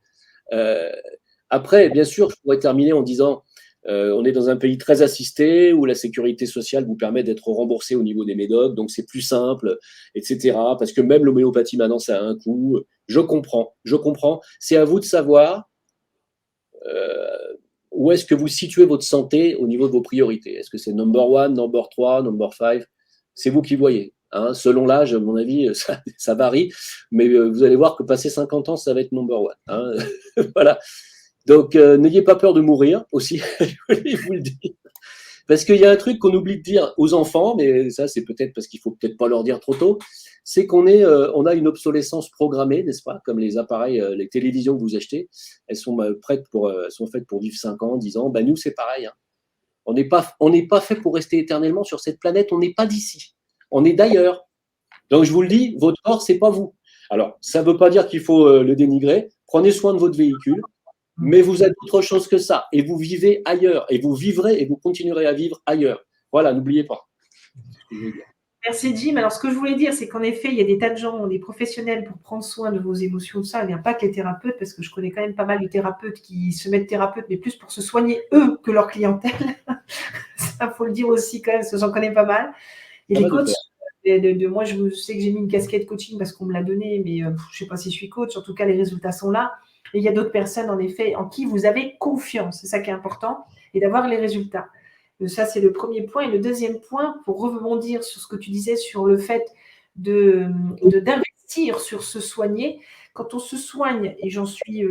Après, bien sûr, je pourrais terminer en disant, on est dans un pays très assisté où la sécurité sociale vous permet d'être remboursé au niveau des médocs, donc c'est plus simple, etc. Parce que même l'homéopathie, maintenant, ça a un coût. Je comprends. C'est à vous de savoir où est-ce que vous situez votre santé au niveau de vos priorités. Est-ce que c'est number 1, number 3, number 5? C'est vous qui voyez. Hein. Selon l'âge, à mon avis, ça varie. Mais vous allez voir que passer 50 ans, ça va être number 1. Hein. Voilà. Donc, n'ayez pas peur de mourir aussi, je voulais vous le dire. Parce qu'il y a un truc qu'on oublie de dire aux enfants, mais ça, c'est peut-être parce qu'il ne faut peut-être pas leur dire trop tôt, c'est qu'on a une obsolescence programmée, n'est-ce pas? Comme les appareils, les télévisions que vous achetez, elles sont faites pour vivre 5 ans, 10 ans. Ben, nous, c'est pareil. Hein. On n'est pas fait pour rester éternellement sur cette planète. On n'est pas d'ici. On est d'ailleurs. Donc, je vous le dis, votre corps, ce n'est pas vous. Alors, ça ne veut pas dire qu'il faut le dénigrer. Prenez soin de votre véhicule. Mais vous êtes autre chose que ça, et vous vivez ailleurs, et vous vivrez et vous continuerez à vivre ailleurs. Voilà, n'oubliez pas. Merci Jim. Alors, ce que je voulais dire, c'est qu'en effet, il y a des tas de gens, des professionnels pour prendre soin de vos émotions, de ça. Il n'y a pas que les thérapeutes, parce que je connais quand même pas mal de thérapeutes qui se mettent thérapeutes, mais plus pour se soigner eux que leur clientèle. Ça, faut le dire aussi quand même, parce que j'en connais pas mal. Et les coachs, moi, je sais que j'ai mis une casquette coaching parce qu'on me l'a donné, mais je ne sais pas si je suis coach. En tout cas, les résultats sont là. Et il y a d'autres personnes, en effet, en qui vous avez confiance. C'est ça qui est important, et d'avoir les résultats. Ça, c'est le premier point. Et le deuxième point, pour rebondir sur ce que tu disais sur le fait d'investir sur se soigner. Quand on se soigne, et j'en suis,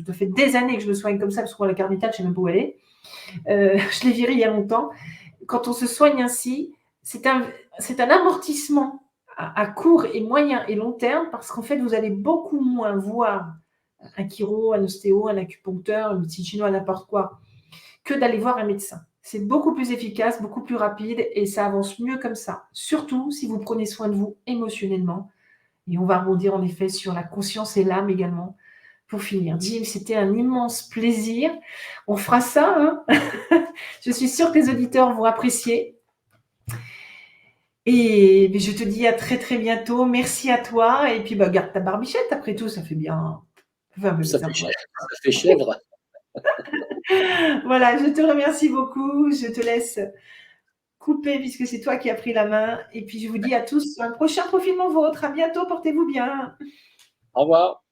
ça fait des années que je me soigne comme ça, parce que moi, la carte vitale, je ne sais même pas où elle est. Je l'ai virée il y a longtemps. Quand on se soigne ainsi, c'est un amortissement à court et moyen et long terme, parce qu'en fait, vous allez beaucoup moins voir un chiro, un ostéo, un acupuncteur, un médecin chinois, n'importe quoi, que d'aller voir un médecin. C'est beaucoup plus efficace, beaucoup plus rapide, et ça avance mieux comme ça. Surtout si vous prenez soin de vous émotionnellement. Et on va rebondir en effet sur la conscience et l'âme également. Pour finir, Jim, c'était un immense plaisir. On fera ça. Hein. Je suis sûre que les auditeurs vont apprécier. Et je te dis à très très bientôt. Merci à toi. Et puis garde ta barbichette, après tout, ça fait bien. Ça fait chèvre. Voilà, je te remercie beaucoup. Je te laisse couper puisque c'est toi qui as pris la main. Et puis je vous dis à tous un prochain Profilement Vôtre. À bientôt, portez-vous bien. Au revoir.